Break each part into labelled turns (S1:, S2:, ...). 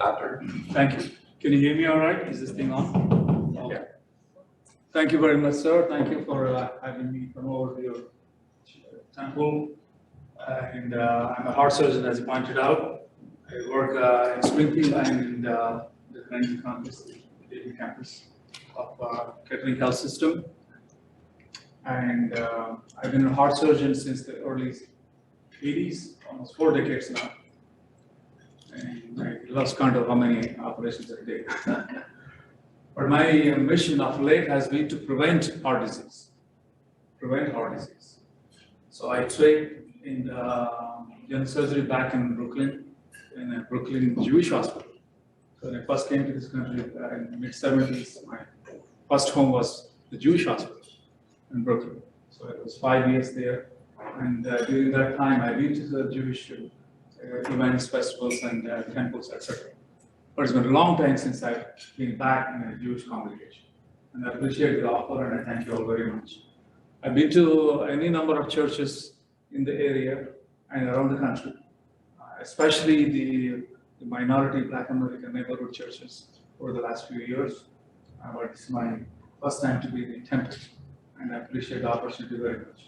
S1: Doctor.
S2: Thank you. Can you hear me all right? Is this thing on? Okay. Thank you very much, sir. Thank you for having me come over to your temple. I'm a heart surgeon, as you pointed out. I work in Springfield and in the Kettering campus of Kettering Health System. And I've been a heart surgeon since the early 80s, almost 4 decades now. And I lost count of how many operations I did. But my mission of late has been to prevent heart disease. So I trained in general surgery back in Brooklyn, in a Brooklyn Jewish hospital. So when I first came to this country in the mid-70s, my first home was the Jewish hospital in Brooklyn. So it was 5 years there. And during that time, I've been to the Jewish events, festivals, and temples, etc. But it's been a long time since I've been back in a Jewish congregation. And I appreciate the offer, and I thank you all very much. I've been to any number of churches in the area and around the country, especially the minority Black American neighborhood churches over the last few years. But it's my first time to be in the temple, and I appreciate the opportunity very much.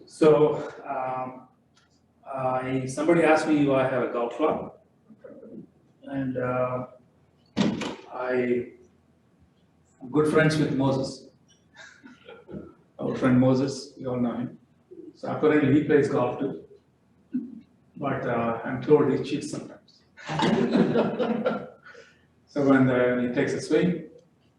S2: So, somebody asked me why I have a golf club, and I'm good friends with Moses, our friend Moses, you all know him. So apparently he plays golf too, but I'm told he cheats sometimes. So when he takes a swing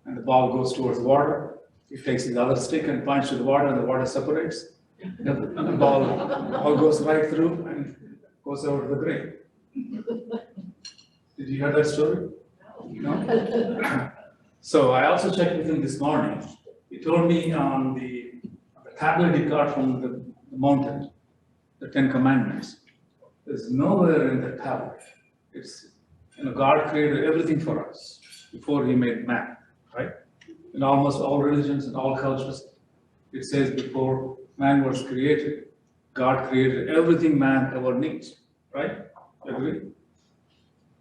S2: and the ball goes towards the water, he takes his other stick and points to the water, and the water separates. And the ball goes right through and goes over to the green. Did you hear that story? No? So I also checked with him this morning. He told me on the tablet he got from the mountain, the 10 Commandments, there's nowhere in the tablet. It's, God created everything for us before he made man, right? In almost all religions and all cultures, it says before man was created, God created everything man ever needs, right? Agree?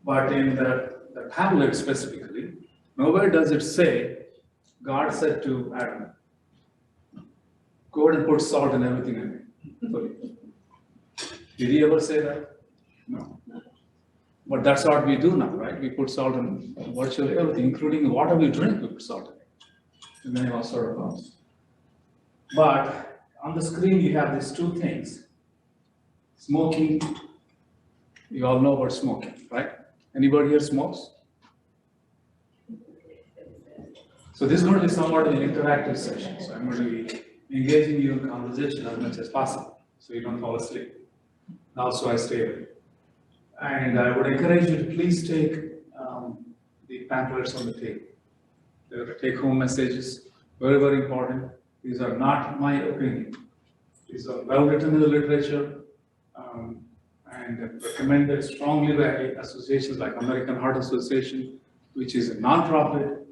S2: But in the tablet specifically, nowhere does it say, God said to Adam, go ahead and put salt in everything in it. Did he ever say that? No. But that's what we do now, right? We put salt in virtually everything, including the water we drink, we put salt in it. And then all sort of comes. But on the screen, you have these two things. Smoking, you all know about smoking, right? Anybody here smokes? So this is going to be somewhat of an interactive session. So I'm going to be engaging you in conversation as much as possible, so you don't fall asleep. Also, I stay awake. And I would encourage you to please take the pamphlets on the table. They are take-home messages, very, very important. These are not my opinion. These are well written in the literature and recommended strongly by associations like American Heart Association, which is a non-profit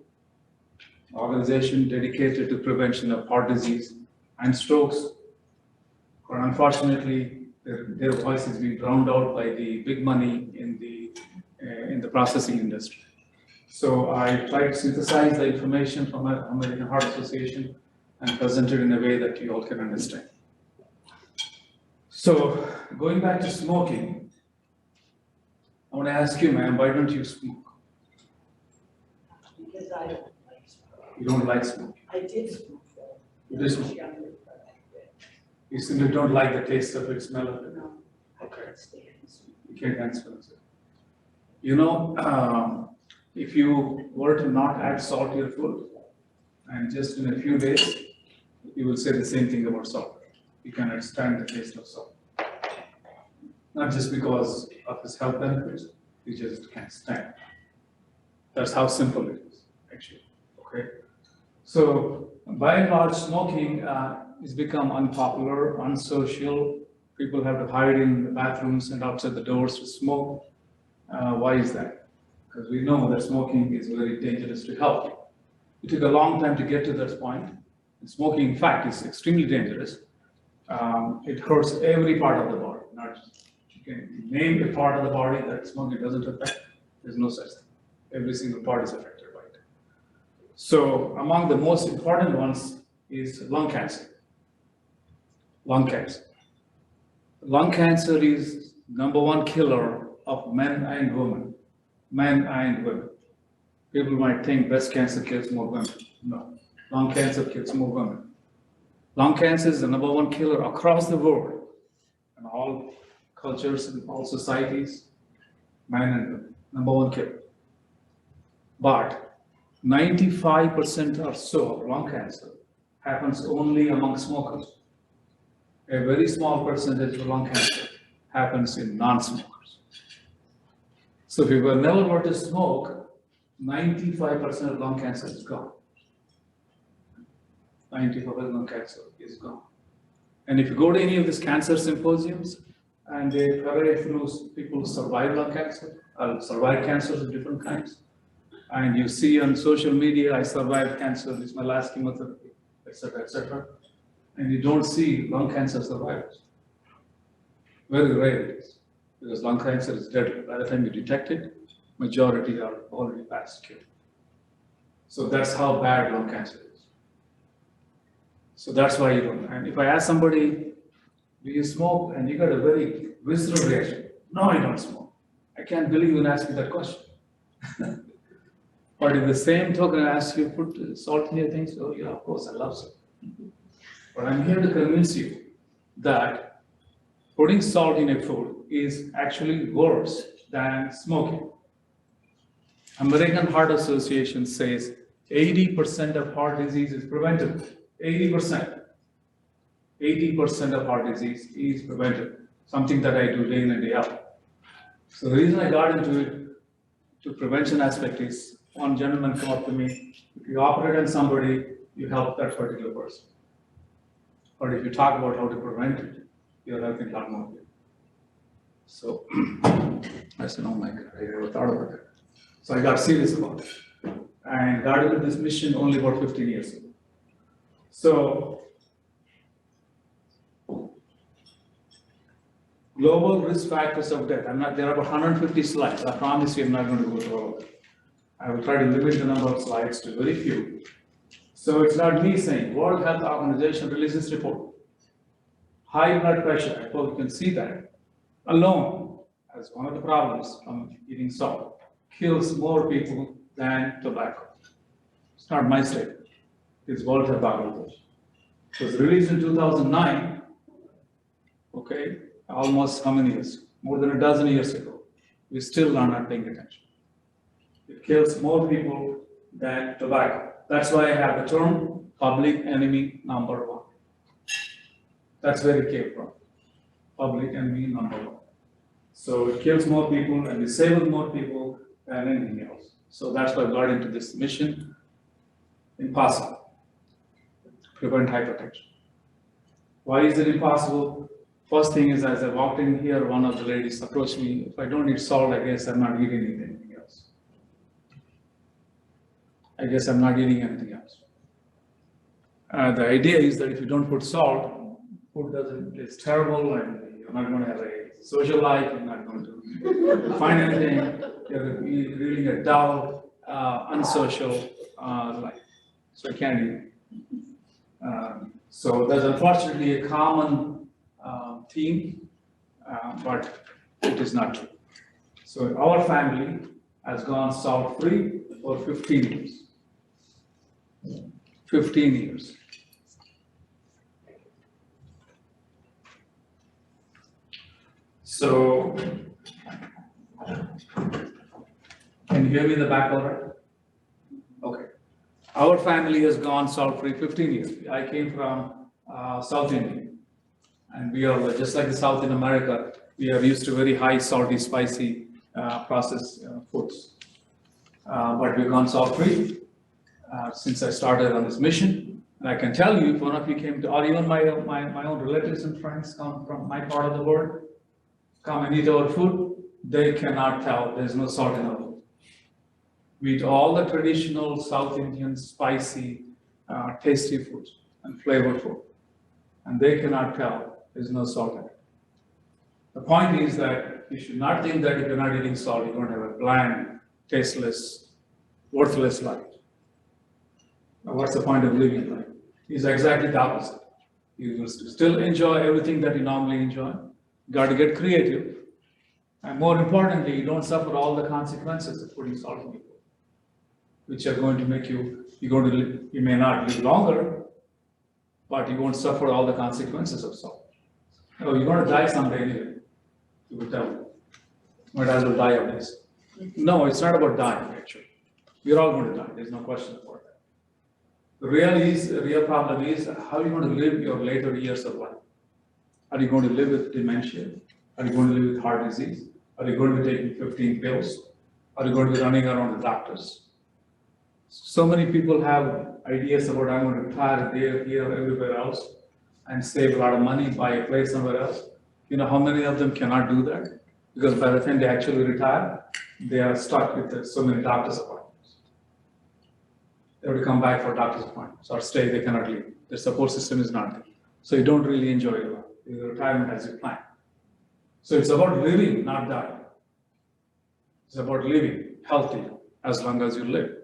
S2: organization dedicated to prevention of heart disease and strokes. But unfortunately, their voice is being drowned out by the big money in the processing industry. So I tried to synthesize the information from American Heart Association and present it in a way that you all can understand. So going back to smoking, I want to ask you, ma'am, why don't you smoke?
S3: Because I don't like smoking.
S2: You don't like smoking?
S3: I did smoke though.
S2: You did smoke?
S3: Younger, but I quit.
S2: You simply don't like the taste of it, smell of it?
S3: No, I
S2: Okay.
S3: can't stand smoking.
S2: You can't answer it. You know, if you were to not add salt to your food, and just in a few days, you will say the same thing about salt. You cannot stand the taste of salt. Not just because of its health benefits, you just can't stand. That's how simple it is, actually. Okay. So by and large, smoking has become unpopular, unsocial. People have to hide in the bathrooms and outside the doors to smoke. Why is that? Because we know that smoking is very dangerous to health. It took a long time to get to that point. And smoking, in fact, is extremely dangerous. It hurts every part of the body. Not just, you can name a part of the body that smoking doesn't affect. There's no such thing. Every single part is affected by it. So among the most important ones is lung cancer. Lung cancer. Lung cancer is #1 killer of men and women. Men and women. People might think breast cancer kills more women. No, lung cancer kills more women. Lung cancer is the #1 killer across the world, in all cultures and all societies, men and women, #1 killer. But 95% or so of lung cancer happens only among smokers. A very small percentage of lung cancer happens in non-smokers. So if you were never were to smoke, 95% of lung cancer is gone. 95% of lung cancer is gone. And if you go to any of these cancer symposiums and they parade through people who survive lung cancer, survive cancers of different kinds, and you see on social media, I survived cancer, this is my last chemotherapy, etc., and you don't see lung cancer survivors. Very rare it is, because lung cancer is deadly. By the time you detect it, majority are already past cure. So that's how bad lung cancer is. So that's why you don't. And if I ask somebody, do you smoke? And you got a very visceral reaction. No, I don't smoke. I can't believe you asked me that question. But in the same token, I ask you, put salt in your things. Oh yeah, of course, I love salt. But I'm here to convince you that putting salt in a food is actually worse than smoking. American Heart Association says 80% of heart disease is preventable. 80%. 80% of heart disease is preventable. Something that I do day in and day out. So the reason I got into it, to prevention aspect, is one gentleman come up to me. If you operate on somebody, you help that particular person. But if you talk about how to prevent it, you're helping a lot more people. So I said, oh my God, I never thought about that. So I got serious about it and got into this mission only about 15 years ago. So global risk factors of death. There are about 150 slides. I promise you I'm not going to go through all of it. I will try to limit the number of slides to very few. So it's not me saying, World Health Organization releases report. High blood pressure, I hope you can see that, alone, as one of the problems from eating salt, kills more people than tobacco. It's not my statement, it's World Health Organization. It was released in 2009, okay, almost how many years? More than a dozen years ago. We still are not paying attention. It kills more people than tobacco. That's why I have the term public enemy #1. That's where it came from. Public enemy #1. So it kills more people and disables more people than anything else. So that's why I got into this mission. Impossible. Prevent hypertension. Why is it impossible? First thing is, as I walked in here, one of the ladies approached me. If I don't eat salt, I guess I'm not eating anything else. I guess I'm not eating anything else. The idea is that if you don't put salt, food it's terrible, and you're not going to have a social life, you're not going to find anything, you're leading a dull, unsocial life. So I can't eat. So that's unfortunately a common theme, but it is not true. So our family has gone salt-free for 15 years. 15 years. So, can you hear me in the back all right? Okay. Our family has gone salt-free 15 years. I came from South India, and we are just like the South in America. We are used to very high, salty, spicy processed foods. But we've gone salt-free since I started on this mission. And I can tell you, if one of you came to, or even my own relatives and friends come from my part of the world, come and eat our food, they cannot tell there's no salt in our food. We eat all the traditional South Indian spicy, tasty foods and flavored food. And they cannot tell there's no salt in it. The point is that you should not think that if you're not eating salt, you're going to have a bland, tasteless, worthless life. Now, what's the point of living life? It's exactly the opposite. You will still enjoy everything that you normally enjoy. You got to get creative. And more importantly, you don't suffer all the consequences of putting salt in your food, which are going to make you're going to live, you may not live longer, but you won't suffer all the consequences of salt. Oh, you're going to die someday anyway, you will tell me. Might as well die of this. No, it's not about dying, actually. We're all going to die, there's no question about that. The real problem is, how are you going to live your later years of life? Are you going to live with dementia? Are you going to live with heart disease? Are you going to be taking 15 pills? Are you going to be running around the doctors? So many people have ideas about, I'm going to retire there, here, everywhere else, and save a lot of money, buy a place somewhere else. You know how many of them cannot do that? Because by the time they actually retire, they are stuck with so many doctor's appointments. They have to come back for doctor's appointments or stay, they cannot leave. Their support system is not there. So you don't really enjoy your life, your retirement as you plan. So it's about living, not dying. It's about living healthy as long as you live.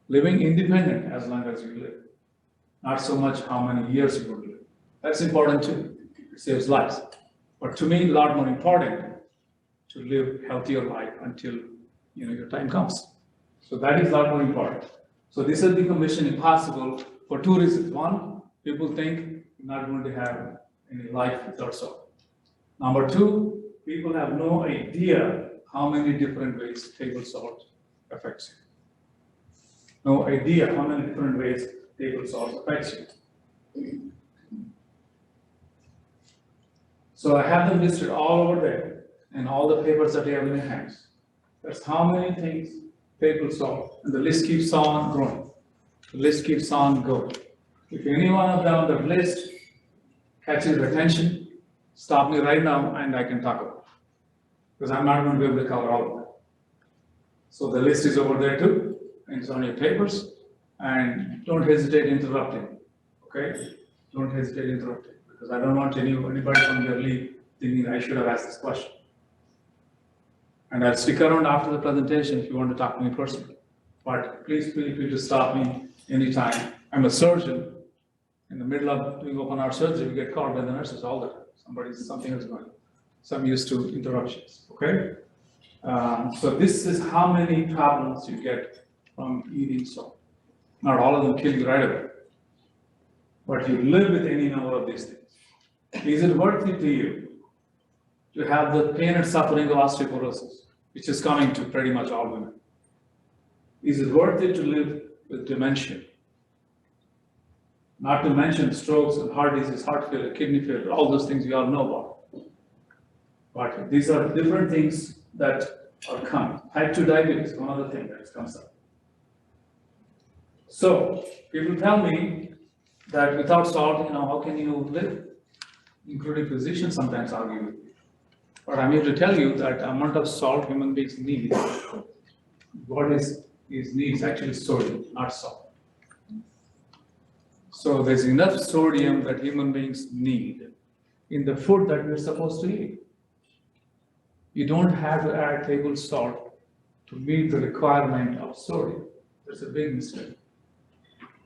S2: Living independent as long as you live. Not so much how many years you're going to live. That's important too. It saves lives. But to me, a lot more important to live healthier life until your time comes. So that is a lot more important. So this has become mission impossible for two reasons. One, people think you're not going to have any life without salt. Number two, people have no idea how many different ways table salt affects you. No idea how many different ways table salt affects you. So I have them listed all over there in all the papers that you have in your hands. That's how many things table salt, and the list keeps on growing. The list keeps on going. If any one of them on the list catches your attention, stop me right now and I can talk about it. Because I'm not going to be able to cover all of them. So the list is over there too, and it's on your papers, and don't hesitate interrupting, okay? Don't hesitate interrupting, because I don't want anybody from your leave thinking I should have asked this question. And I'll stick around after the presentation if you want to talk to me personally. But please feel free to stop me anytime. I'm a surgeon. In the middle of doing open heart surgery, we get called by the nurses all the time. Something is going on. So I'm used to interruptions, okay? So this is how many problems you get from eating salt. Not all of them kill you right away, but you live with any number of these things. Is it worth it to you to have the pain and suffering of osteoporosis, which is coming to pretty much all women? Is it worth it to live with dementia? Not to mention strokes and heart disease, heart failure, kidney failure, all those things we all know about. But these are different things that are coming. Type 2 diabetes, one other thing that comes up. So people tell me that without salt, how can you live? Including physicians sometimes argue with me. But I'm here to tell you that amount of salt human beings need, what is needs actually sodium, not salt. So there's enough sodium that human beings need in the food that we're supposed to eat. You don't have to add table salt to meet the requirement of sodium. That's a big mistake.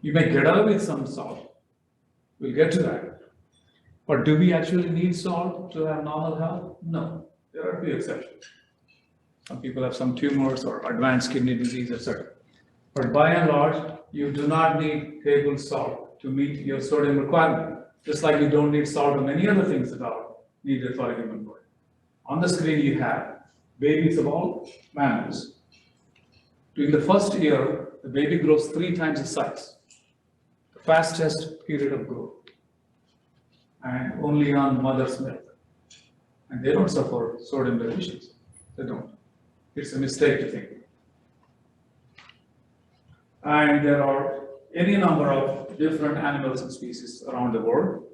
S2: You may get away with some salt. We'll get to that. But do we actually need salt to have normal health? No. There are a few exceptions. Some people have some tumors or advanced kidney disease, etc. But by and large, you do not need table salt to meet your sodium requirement, just like you don't need salt or many other things that are needed for a human body. On the screen you have babies of all mammals. During the first year, the baby grows 3 times the size, the fastest period of growth, and only on mother's milk. And they don't suffer sodium deficiency. They don't. It's a mistake to think. And there are any number of different animals and species around the world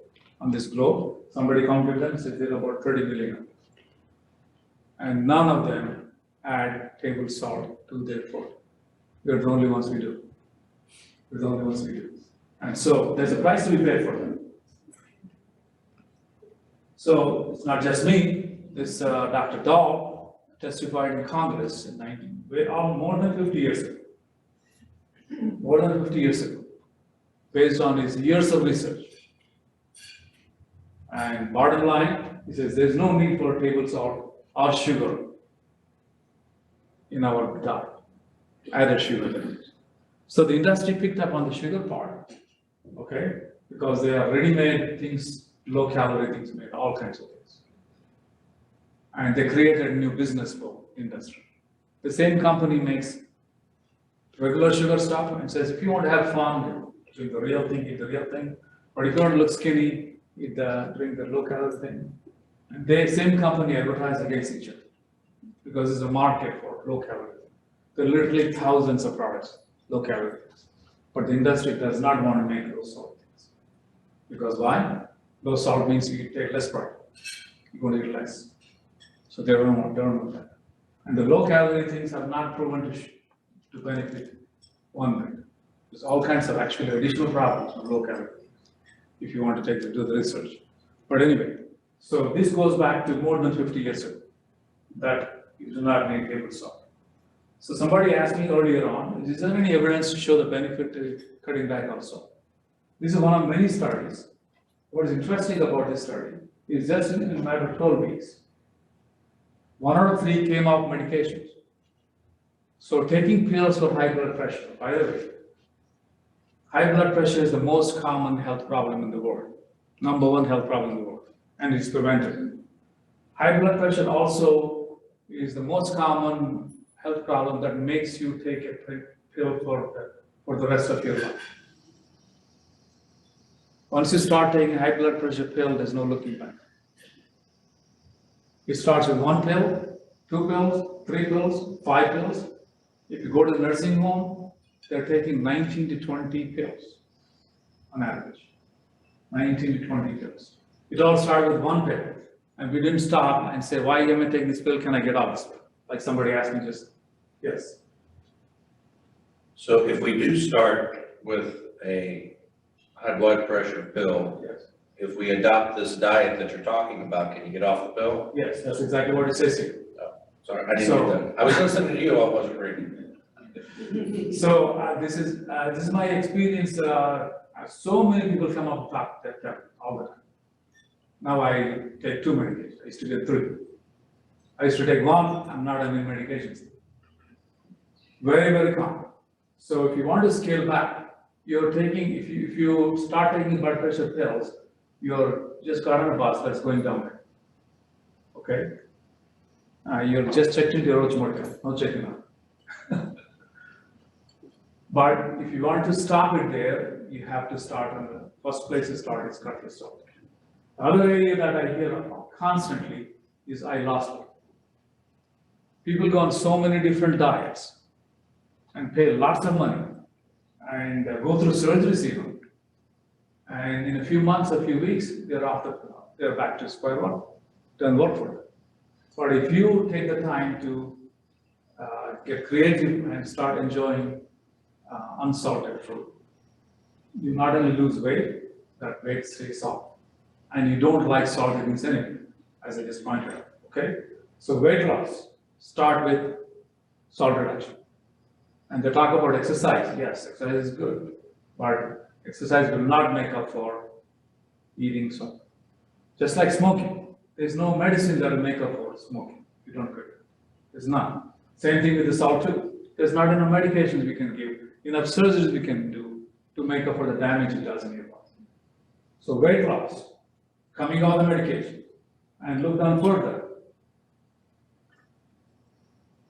S2: on this globe. Somebody counted them, said there are about 30 million. And none of them add table salt to their food. We're the only ones we do. We're the only ones we do. And so there's a price to be paid for them. So it's not just me. This Dr. Dahl testified in Congress in more than 50 years ago. More than 50 years ago, based on his years of research. And bottom line, he says there's no need for table salt or sugar in our diet, added sugar in it. So the industry picked up on the sugar part, okay, because they are ready-made things, low-calorie things made, all kinds of things. And they created a new business for industry. The same company makes regular sugar stuff and says, if you want to have fun, drink the real thing, eat the real thing. But if you want to look skinny, drink the low-calorie thing. And they, same company, advertise against each other because it's a market for low-calorie. There are literally thousands of products, low-calorie things. But the industry does not want to make low-salt things. Because why? Low salt means you take less product. You're going to eat less. So they don't want that. And the low-calorie things are not proven to benefit one bit. There's all kinds of actually additional problems from low-calorie if you want to do the research. But anyway, so this goes back to more than 50 years ago, that you do not need table salt. So somebody asked me earlier on, is there any evidence to show the benefit to cutting back on salt? This is one of many studies. What is interesting about this study is just in a matter of 12 weeks, 1 out of 3 came off medications. So taking pills for high blood pressure, by the way, high blood pressure is the most common health problem in the world, #1 health problem in the world, and it's prevented. High blood pressure also is the most common health problem that makes you take a pill for the rest of your life. Once you start taking a high blood pressure pill, there's no looking back. It starts with 1 pill, 2 pills, 3 pills, 5 pills. If you go to the nursing home, they're taking 19 to 20 pills on average. 19 to 20 pills. It all started with 1 pill. And we didn't stop and say, why am I taking this pill? Can I get off this pill? Like somebody asked me just, yes.
S1: So if we do start with a high blood pressure pill,
S2: Yes.
S1: if we adopt this diet that you're talking about, can you get off the pill?
S2: Yes, that's exactly what it says here.
S1: Sorry, I didn't get that. I was listening to you, I wasn't reading.
S2: So this is my experience. So many people come up with that all the time. Now I take 2 medications. I used to get 3. I used to take 1. I'm not on any medications. Very, very common. So if you want to scale back, you're taking, if you start taking blood pressure pills, you're just got on a bus that's going down there. Okay? You're just checked into your Roach no checking out. But if you want to stop it there, you have to start on the first place to start is cut your salt. The other area that I hear about constantly is I lost weight. People go on so many different diets and pay lots of money and go through surgeries even. And in a few months, a few weeks, they're back to square one. Doesn't work for them. But if you take the time to get creative and start enjoying unsalted fruit, you not only lose weight, that weight stays off. And you don't like salted things anyway, as I just pointed out, okay? So weight loss, start with salt reduction. And they talk about exercise. Yes, exercise is good, but exercise will not make up for eating salt. Just like smoking, there's no medicine that will make up for smoking. You don't quit it. There's none. Same thing with the salt too. There's not enough medications we can give, enough surgeries we can do to make up for the damage it does in your body. So weight loss, coming off the medication, and look down further.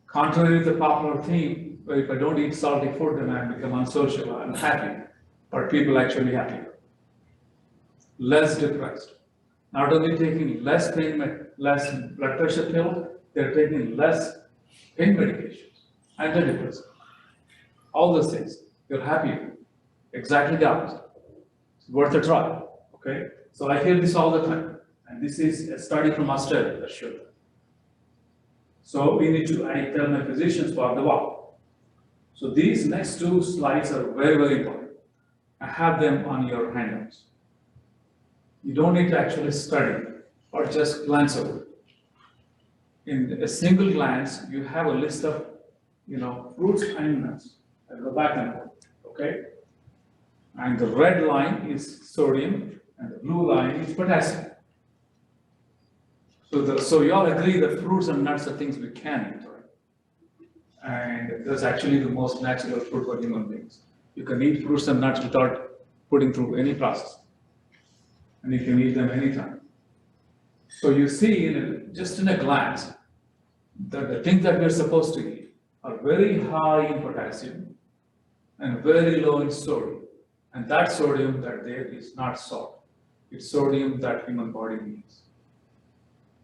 S2: Contrary to the popular theme, where if I don't eat salty food, then I become unsocial, I'm happy, but people actually happier. Less depressed. Not only taking less blood pressure pill, they're taking less pain medications, antidepressants, all those things. You're happier. Exactly the opposite. It's worth a try. Okay? So I hear this all the time. And this is a study from Australia that showed that. So we need to, I tell my physicians for the walk. So these next 2 slides are very, very important. I have them on your handouts. You don't need to actually study or just glance over it. in a single glance, you have a list of, fruits and nuts. I'll go back and forth, okay? And the red line is sodium, and the blue line is potassium. So you all agree that fruits and nuts are things we can eat, right? And that's actually the most natural food for human beings. You can eat fruits and nuts without putting through any process. And you can eat them anytime. So you see, just in a glance, that the things that we're supposed to eat are very high in potassium and very low in sodium. And that sodium that there is not salt. It's sodium that human body needs.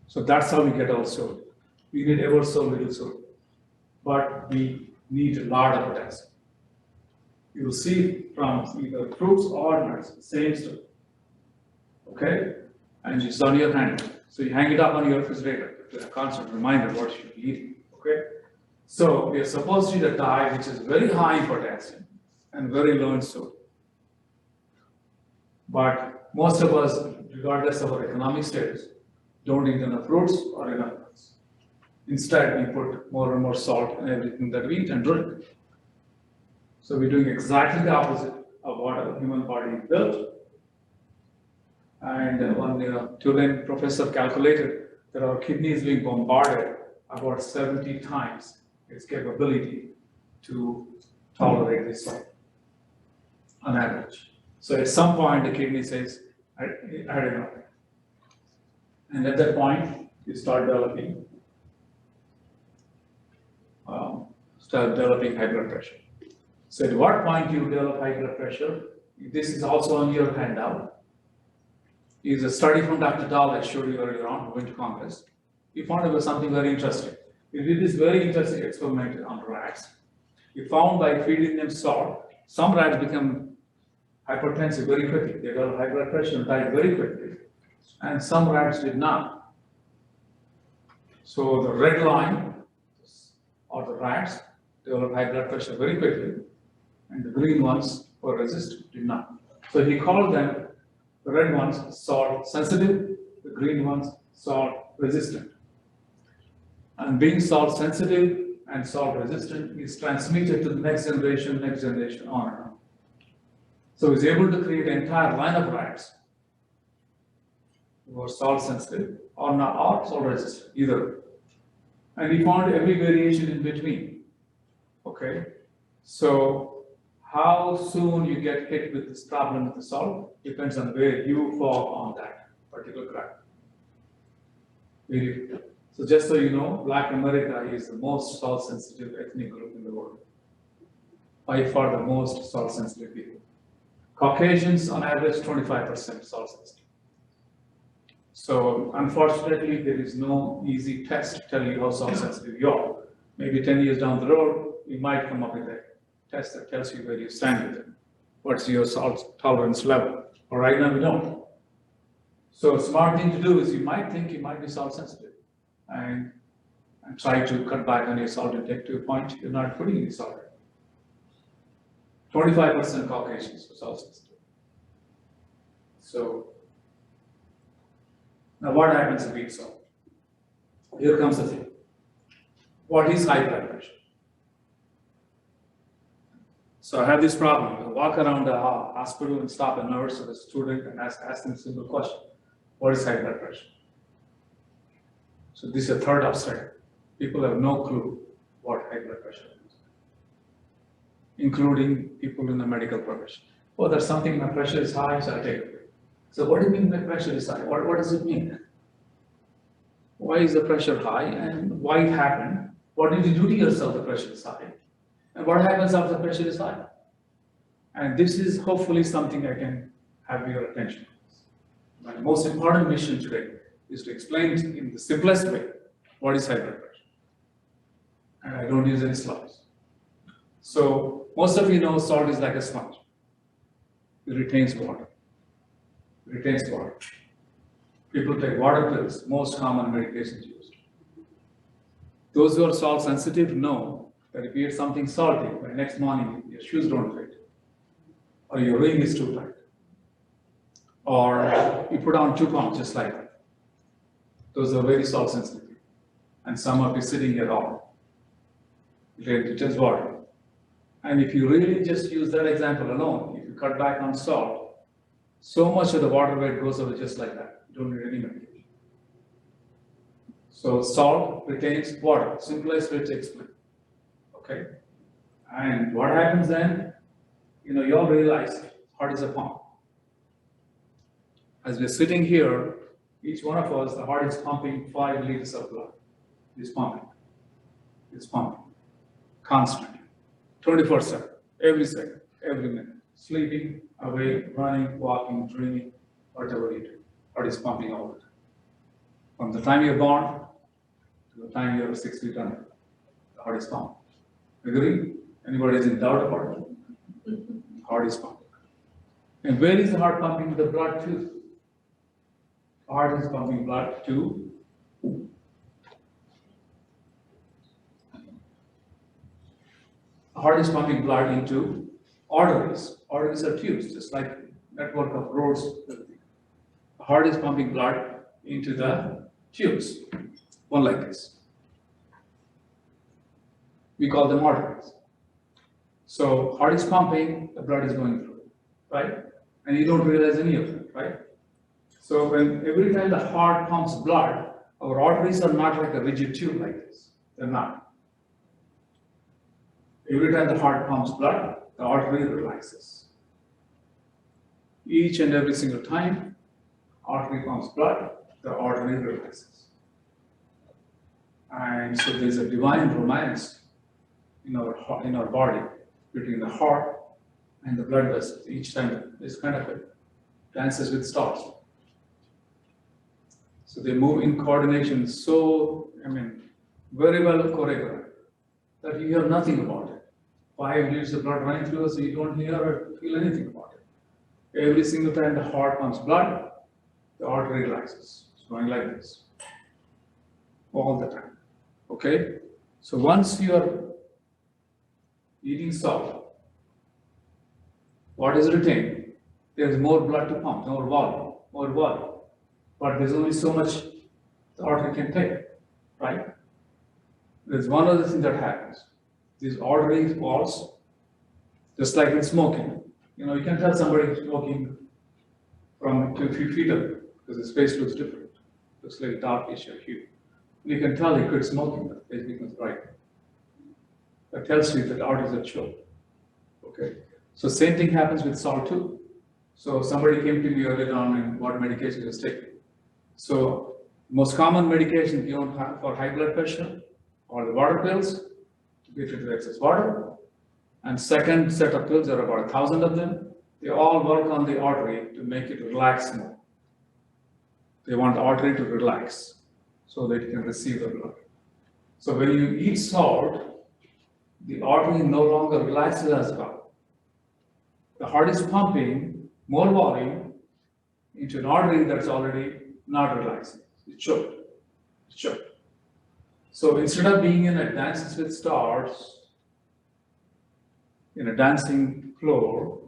S2: So that's how we get our sodium. We need ever so little sodium. But we need a lot of potassium. You'll see from either fruits or nuts, same stuff. Okay? And it's on your hand. So you hang it up on your refrigerator with a constant reminder what you should be eating. Okay? So we are supposed to eat a diet which is very high in potassium and very low in sodium. But most of us, regardless of our economic status, don't eat enough fruits or enough nuts. Instead, we put more and more salt in everything that we eat and drink. So we're doing exactly the opposite of what a human body is built. And one Tulane professor calculated that our kidney is being bombarded about 70 times its capability to tolerate this salt on average. So at some point, the kidney says, I had enough. And at that point, you start developing high blood pressure. So at what point you develop high blood pressure? This is also on your handout. Is a study from Dr. Dahl I showed you earlier on, who went to Congress. He found it was something very interesting. He did this very interesting experiment on rats. He found by feeding them salt, some rats become hypertensive very quickly. They develop high blood pressure and died very quickly. And some rats did not. So the red line, or the rats, develop high blood pressure very quickly, and the green ones were resistant, did not. So he called them, the red ones, salt sensitive, the green ones, salt resistant. And being salt sensitive and salt resistant is transmitted to the next generation, on and on. So he's able to create an entire line of rats who are salt sensitive or not, or salt resistant, either. And he found every variation in between. Okay, so how soon you get hit with this problem with the salt depends on where you fall on that particular graph. So just so you know, Black America is the most salt sensitive ethnic group in the world. By far the most salt sensitive people. Caucasians on average 25% salt sensitive. So unfortunately, there is no easy test to tell you how salt sensitive you are. Maybe 10 years down the road, we might come up with a test that tells you where you stand with it. What's your salt tolerance level? But right now we don't. So a smart thing to do is you might think you might be salt sensitive and try to cut back on your salt intake to a point you're not putting any salt in. 25% Caucasians are salt sensitive. So now what happens if we eat salt? Here comes the thing. What is high blood pressure? So I have this problem. I walk around the hospital and stop a nurse or a student and ask them a simple question. What is high blood pressure? So this is a third upside. People have no clue what high blood pressure is, including people in the medical profession. Oh, there's something, my pressure is high, so I take it. So what do you mean my pressure is high? What does it mean? Why is the pressure high and why it happened? What did you do to yourself the pressure is high? And what happens after the pressure is high? And this is hopefully something I can have your attention. My most important mission today is to explain in the simplest way what is high blood pressure. And I don't use any slides. So most of you know salt is like a sponge. It retains water. It retains water. People take water pills, most common medications used. Those who are salt sensitive know that if you eat something salty, by next morning your shoes don't fit, or your ring is too tight, or you put on 2 pounds just like that. Those are very salt sensitive. and some of you sitting here all. Related to just water. And if you really just use that example alone, if you cut back on salt, so much of the water weight goes away just like that. You don't need any medication. So salt retains water, simplest way to explain. Okay? And what happens then? You all realize heart is a pump. As we're sitting here, each one of us, the heart is pumping 5 liters of blood. It's pumping. It's pumping. Constantly. 24/7. Every second. Every minute. Sleeping, awake, running, walking, dreaming, whatever you do. Heart is pumping all the time. From the time you're born to the time you're 6 feet under, the heart is pumping. Agree? Anybody is in doubt about it? Heart is pumping. And where is the heart pumping the blood to? The heart is pumping blood to the heart is pumping blood into arteries. Arteries are tubes, just like network of roads. The heart is pumping blood into the tubes, one like this. We call them arteries. So heart is pumping, the blood is going through, right? And you don't realize any of it, right? So every time the heart pumps blood, our arteries are not like a rigid tube like this. They're not. Every time the heart pumps blood, the artery relaxes. Each and every single time artery pumps blood, the artery relaxes. And so there's a divine romance in our body between the heart and the blood vessels. Each time it's kind of a dances with stars. So they move in coordination very well choreographed that you hear nothing about it. 5 liters of blood running through us, so you don't hear or feel anything about it. Every single time the heart pumps blood, the artery relaxes. It's going like this. All the time. Okay? So once you are eating salt, what is retained? There's more blood to pump, more volume. But there's only so much the artery can take, right? There's one other thing that happens. These artery walls, just like in smoking. You can tell somebody smoking from a few feet away because his face looks different. Looks like darkish or hue. You can tell he quit smoking, but his face becomes bright. That tells you that arteries are choked. Okay. So same thing happens with salt too. So somebody came to me earlier on and what medication he was taking. So most common medication given for high blood pressure are the water pills to get rid of excess water. And second set of pills, there are about 1,000 of them. They all work on the artery to make it relax more. They want the artery to relax so that it can receive the blood. So when you eat salt, the artery no longer relaxes as well. The heart is pumping more volume into an artery that's already not relaxing. It's choked. It's choked. So instead of being in a Dances with Stars, in a dancing floor,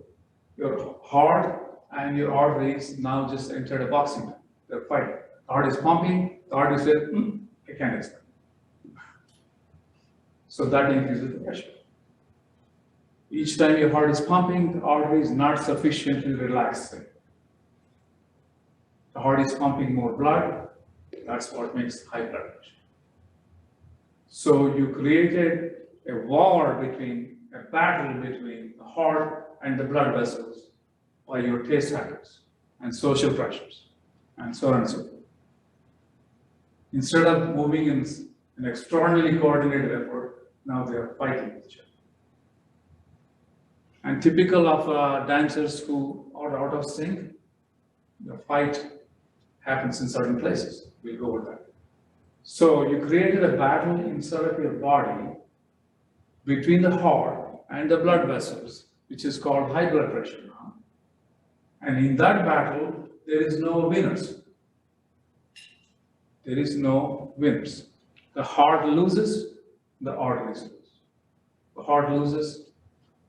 S2: your heart and your arteries now just entered a boxing match. They're fighting. The heart is pumping, the artery says, I can't expect. So that increases the pressure. Each time your heart is pumping, the artery is not sufficiently relaxing. The heart is pumping more blood, that's what makes high blood pressure. So you created a battle between the heart and the blood vessels by your taste habits and social pressures and so on and so forth. Instead of moving in an extraordinarily coordinated effort, now they are fighting with each other. And typical of dancers who are out of sync, the fight happens in certain places. We'll go over that. So you created a battle inside of your body between the heart and the blood vessels, which is called high blood pressure now. And in that battle, there is no winners. There is no winners. The heart loses, the arteries lose. The heart loses,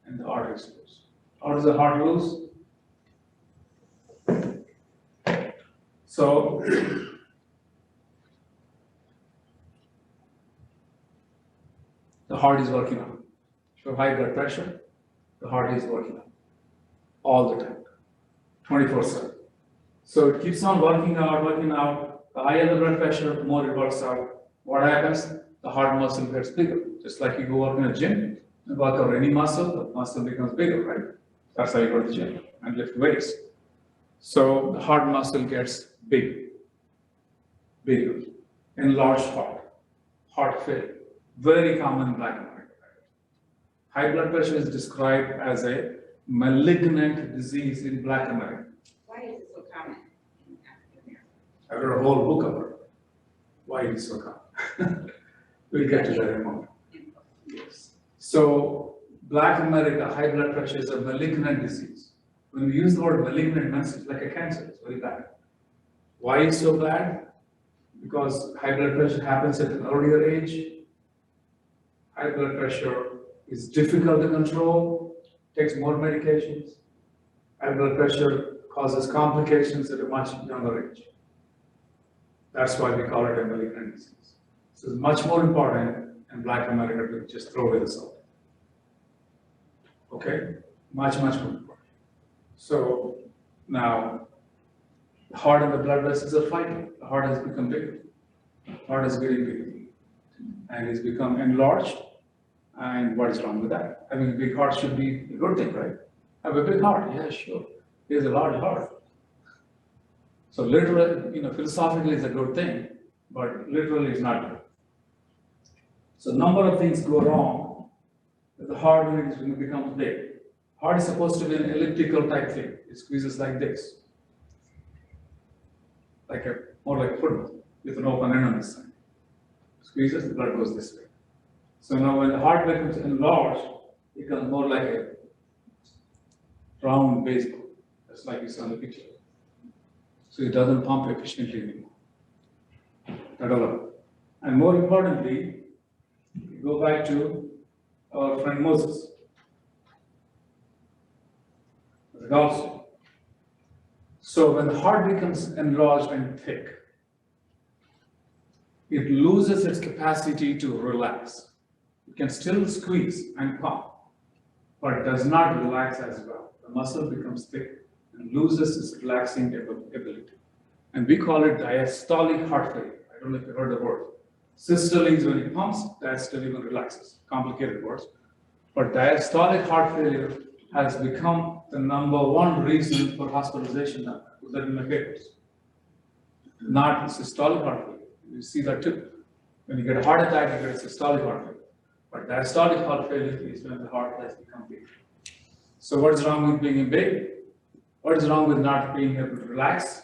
S2: and the arteries lose. How does the heart lose? So, the heart is working on. If you have high blood pressure, the heart is working on all the time, 24/7. So it keeps on working out, working out. The higher the blood pressure, the more it works out. What happens? The heart muscle gets bigger. Just like you go work in a gym and work out any muscle, the muscle becomes bigger, right? That's how you go to the gym and lift weights. So the heart muscle gets bigger, enlarged heart failure, very common in Black America. High blood pressure is described as a malignant disease in Black America.
S4: Why is it so common in African America?
S2: I wrote a whole book about it. Why it is so common. We'll get to that in a moment. Yes. So Black America, high blood pressure is a malignant disease. When we use the word malignant, it means it's like a cancer, it's very bad. Why is it so bad? Because high blood pressure happens at an earlier age. High blood pressure is difficult to control, takes more medications. High blood pressure causes complications at a much younger age. That's why we call it a malignant disease. So it's much more important in Black America to just throw away the salt. Okay? Much more important. So now, the heart and the blood vessels are fighting. The heart has become bigger. The heart is getting bigger. And it's become enlarged. And what is wrong with that? Having a big heart should be a good thing, right? Have a big heart, yeah, sure. There's a large heart. So literally, philosophically it's a good thing, but literally it's not good. So a number of things go wrong with the heart when it becomes big. Heart is supposed to be an elliptical type thing. It squeezes like this. More like football with an open end on this side. Squeezes, the blood goes this way. So now when the heart becomes enlarged, it becomes more like a round baseball, just like you saw in the picture. So it doesn't pump efficiently anymore. And more importantly, we go back to our friend Moses. The gallstone. So when the heart becomes enlarged and thick, it loses its capacity to relax. It can still squeeze and pump, but it does not relax as well. The muscle becomes thick and loses its relaxing ability. And we call it diastolic heart failure. I don't know if you heard the word. Systole is when it pumps, diastole when it relaxes. Complicated words. But diastolic heart failure has become the #1 reason for hospitalization now. Put that in my papers. Not systolic heart failure. You see that too. When you get a heart attack, you get a systolic heart failure. But diastolic heart failure is when the heart has become big. So what's wrong with being big? What is wrong with not being able to relax?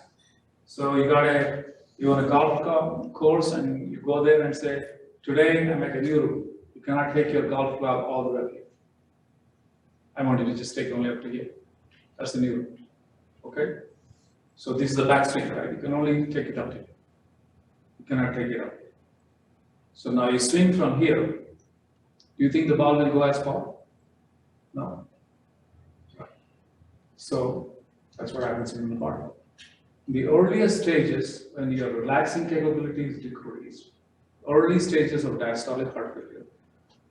S2: So you want a golf course and you go there and say, today I make a new rule. You cannot take your golf club all the way up here. I want you to just take only up to here. That's the new rule. Okay? So this is the backswing, right? You can only take it up here. You cannot take it up here. So now you swing from here. Do you think the ball will go as far? No. So that's what happens in the heart. In the earliest stages, when your relaxing capabilities decrease, early stages of diastolic heart failure,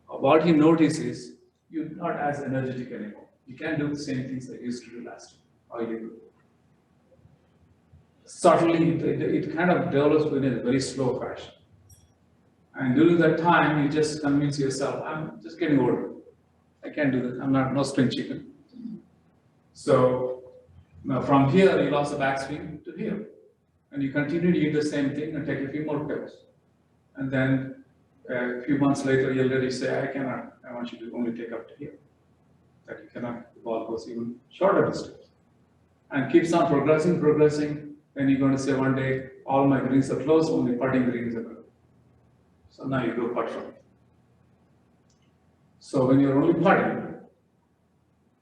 S2: what you notice is you're not as energetic anymore. You can't do the same things that you used to do last time. All you do. Subtly, it kind of develops within a very slow fashion. And during that time, you just convince yourself, I'm just getting older. I can't do that. I'm no spring chicken. So now from here, you lost the backswing to here. And you continue to eat the same thing and take a few more pills. And then a few months later, you'll literally say, I cannot. I want you to only take up to here. That you cannot. The ball goes even shorter distance. And keeps on progressing. Then you're going to say one day, all my greens are closed, only putting greens are available. So now you go putt from it. So when you're only putting,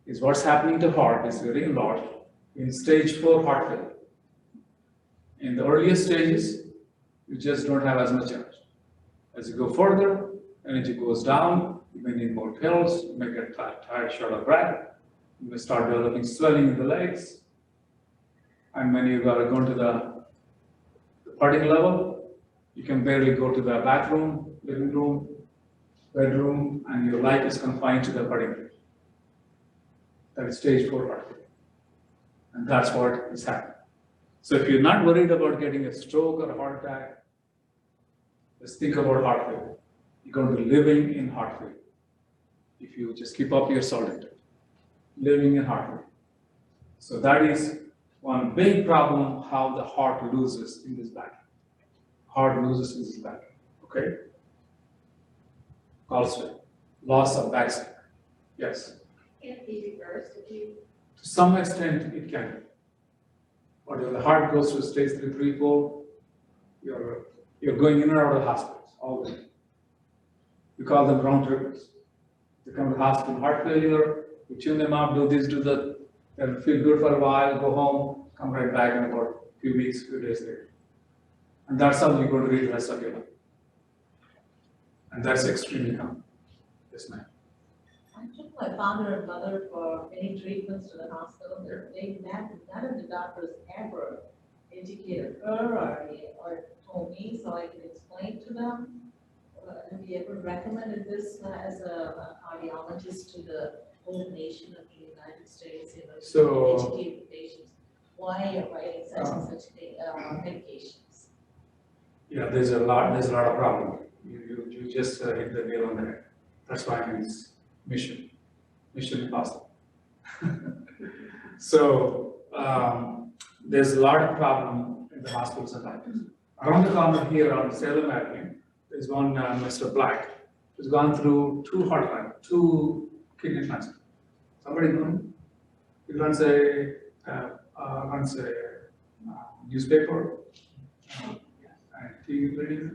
S2: is what's happening to heart is very enlarged in stage 4 heart failure. In the earliest stages, you just don't have as much energy. As you go further, energy goes down, you may need more pills, you may get tired, short of breath, you may start developing swelling in the legs, and when you got to go to the putting level, you can barely go to the bathroom, living room, bedroom, and your life is confined to the body. That is stage 4 heart failure. And that's what is happening. So if you're not worried about getting a stroke or a heart attack, just think about heart failure. You're going to be living in heart failure. If you just keep up your salt intake, living in heart failure. So that is one big problem, how the heart loses in this vacuum. Heart loses in this vacuum, okay? Also, loss of backswing. Yes.
S4: Can't be reversed if you.
S2: To some extent, it can. But if the heart goes to stage 3, 3, 4, you're going in and out of the hospitals all the time. We call them round trippers. They come to the hospital, heart failure, we tune them up, do this, do that, they'll feel good for a while, go home, come right back in about a few weeks, few days later. And that's how you're going to read the rest of your life. And that's extremely common. Yes, ma'am.
S3: I took my father and mother for many treatments to the hospital. None of the doctors ever indicated her or told me so I could explain to them. Have you ever recommended this as a cardiologist to the whole nation of the United States,
S2: So-
S3: educate the patients? Why are writing such and such medications?
S2: Yeah, there's a lot of problem. You just hit the nail on the head. That's why it's mission impossible. So there's a lot of problem in the hospitals and doctors. Around the corner here on Salem Avenue, there's one Mr. Black who's gone through 2 kidney transplants. Somebody know him? He runs a newspaper. And TV radio.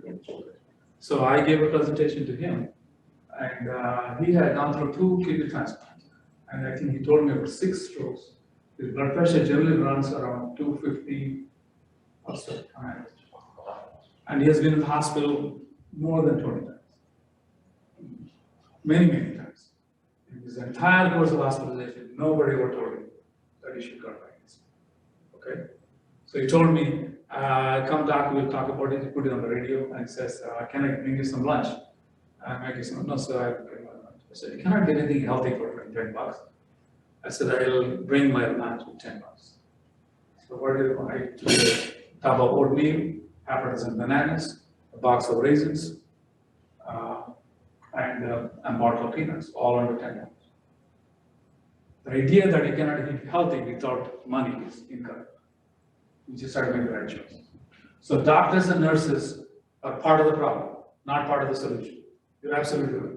S2: So I gave a presentation to him, and he had gone through 2 kidney transplants, and I think he told me about 6 strokes. His blood pressure generally runs around 250 or so, and he has been in the hospital more than 20 times, many times. In his entire course of hospitalization, nobody ever told him that he should cut like this. Okay, so he told me. Come back, we'll talk about it. He put it on the radio and he says, can I bring you some lunch? I make some, no, sir, I bring my lunch. I said, you cannot get anything healthy for $10. I said, I'll bring my lunch with $10. So what did I took a tub of oatmeal, half a dozen bananas, a box of raisins, and a bottle of peanuts, all under $10. The idea that you cannot eat healthy without money is incorrect. You just start making the right choice. So doctors and nurses are part of the problem, not part of the solution. You're absolutely right.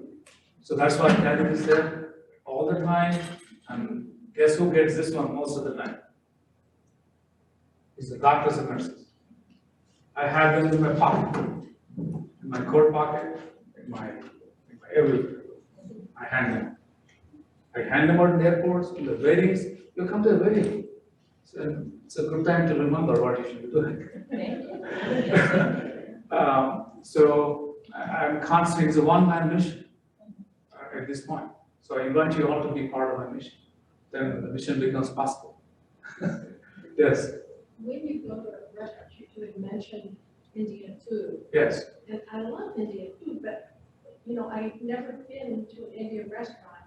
S2: So that's why Kathy is there all the time, and guess who gets this one most of the time? It's the doctors and nurses. I have them in my pocket, in my coat pocket, in my everywhere. I hand them. I hand them out in the airports, in the weddings. You come to a wedding. So it's a good time to remember what you should be doing. So I'm constantly, it's a one-man mission at this point. So I invite you all to be part of my mission. Then the mission becomes possible. Yes.
S5: When you go to a restaurant, you would mention Indian food.
S2: Yes.
S5: And I love Indian food, but, I've never been to an Indian restaurant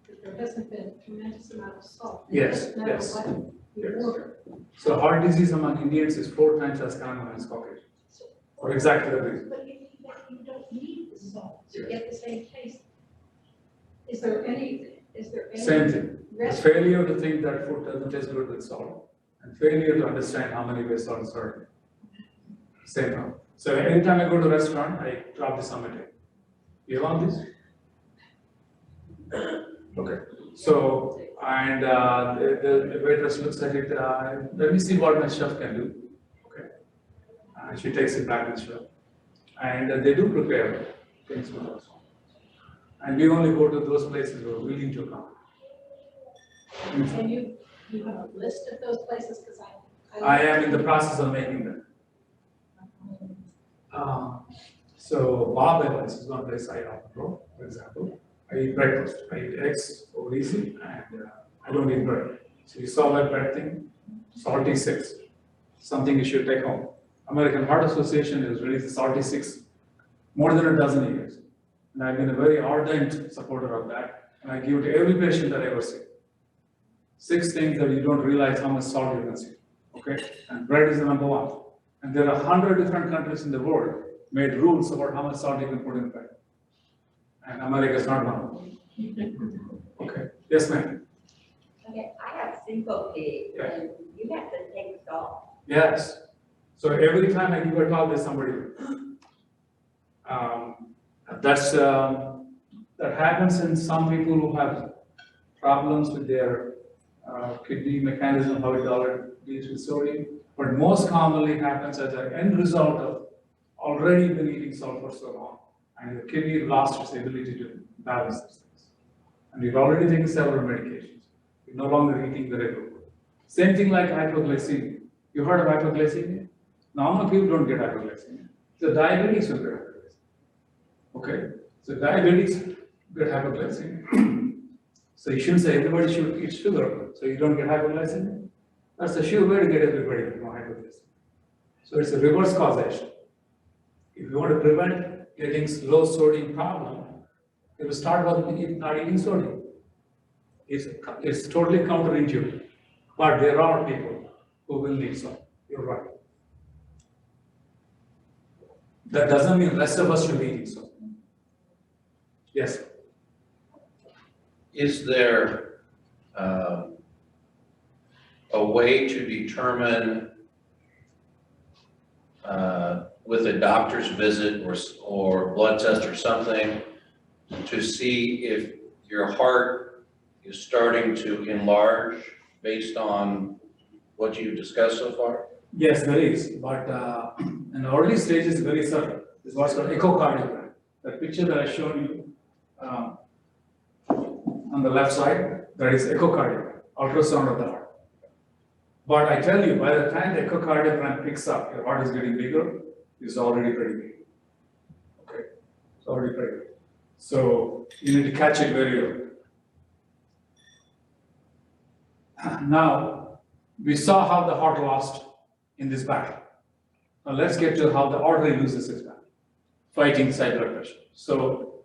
S5: that there hasn't been a tremendous amount of salt.
S2: Yes,
S5: No matter
S2: yes.
S5: what you
S2: Yes.
S5: order.
S2: So heart disease among Indians is 4 times as common as Caucasians. For exactly the reason.
S5: But if you don't need the salt to get the same taste. Is there any
S2: Same thing. The
S5: restaurant?
S2: failure to think that food doesn't taste good with salt, and failure to understand how many ways salt is served. Same now. So anytime I go to a restaurant, I drop this on my table. You want this? Okay. So, and the waitress looks at it, let me see what my chef can do. Okay. She takes it back to the chef. And they do prepare things with us. And we only go to those places we're willing to come.
S5: And you have a list of those places, because
S2: I am in the process of making them. So Bob Evans is one place I often go, for example. I eat breakfast. I eat eggs over easy, and I don't eat bread. So you saw that bread thing? Salty 6. Something you should take home. American Heart Association has released the Salty 6 more than a dozen years. And I've been a very ardent supporter of that, and I give it to every patient that I ever see. 6 things that you don't realize how much salt you consume, okay? And bread is the number 1. And there are 100 different countries in the world made rules about how much salt you can put in bread. And America is not one of them. Okay, yes ma'am?
S4: Okay, I have syncope
S2: Yeah.
S4: and you have to take salt.
S2: Yes. So every time I give a talk, there's somebody. That happens in some people who have problems with their kidney mechanism, how it deals with sodium. But most commonly happens as an end result of already been eating salt for so long, and your kidney lost its ability to balance these things. And you've already taken several medications. You're no longer eating the regular food. Same thing like hypoglycemia. You heard of hypoglycemia? Normal people don't get hypoglycemia. So diabetes will get hypoglycemia. Okay? So diabetes get hypoglycemia. So you shouldn't say everybody should eat sugar, so you don't get hypoglycemia. That's a sure way to get everybody to hypoglycemia. So it's a reverse causation. If you want to prevent getting low sodium problem, you will start with not eating sodium. It's totally counterintuitive. But there are people who will need salt. You're right. That doesn't mean the rest of us should be eating salt. Yes.
S1: Is there a way to determine with a doctor's visit or blood test or something to see if your heart is starting to enlarge based on what you've discussed so far?
S2: Yes, there is, but in the early stages, very subtle. It's what's called echocardiogram. The picture that I showed you on the left side, that is echocardiogram, ultrasound of the heart. But I tell you, by the time the echocardiogram picks up, your heart is getting bigger, it's already pretty big. Okay, it's already pretty big. So you need to catch it very early. Now, we saw how the heart lost in this battle. Now let's get to how the artery loses its battle, fighting high blood pressure. So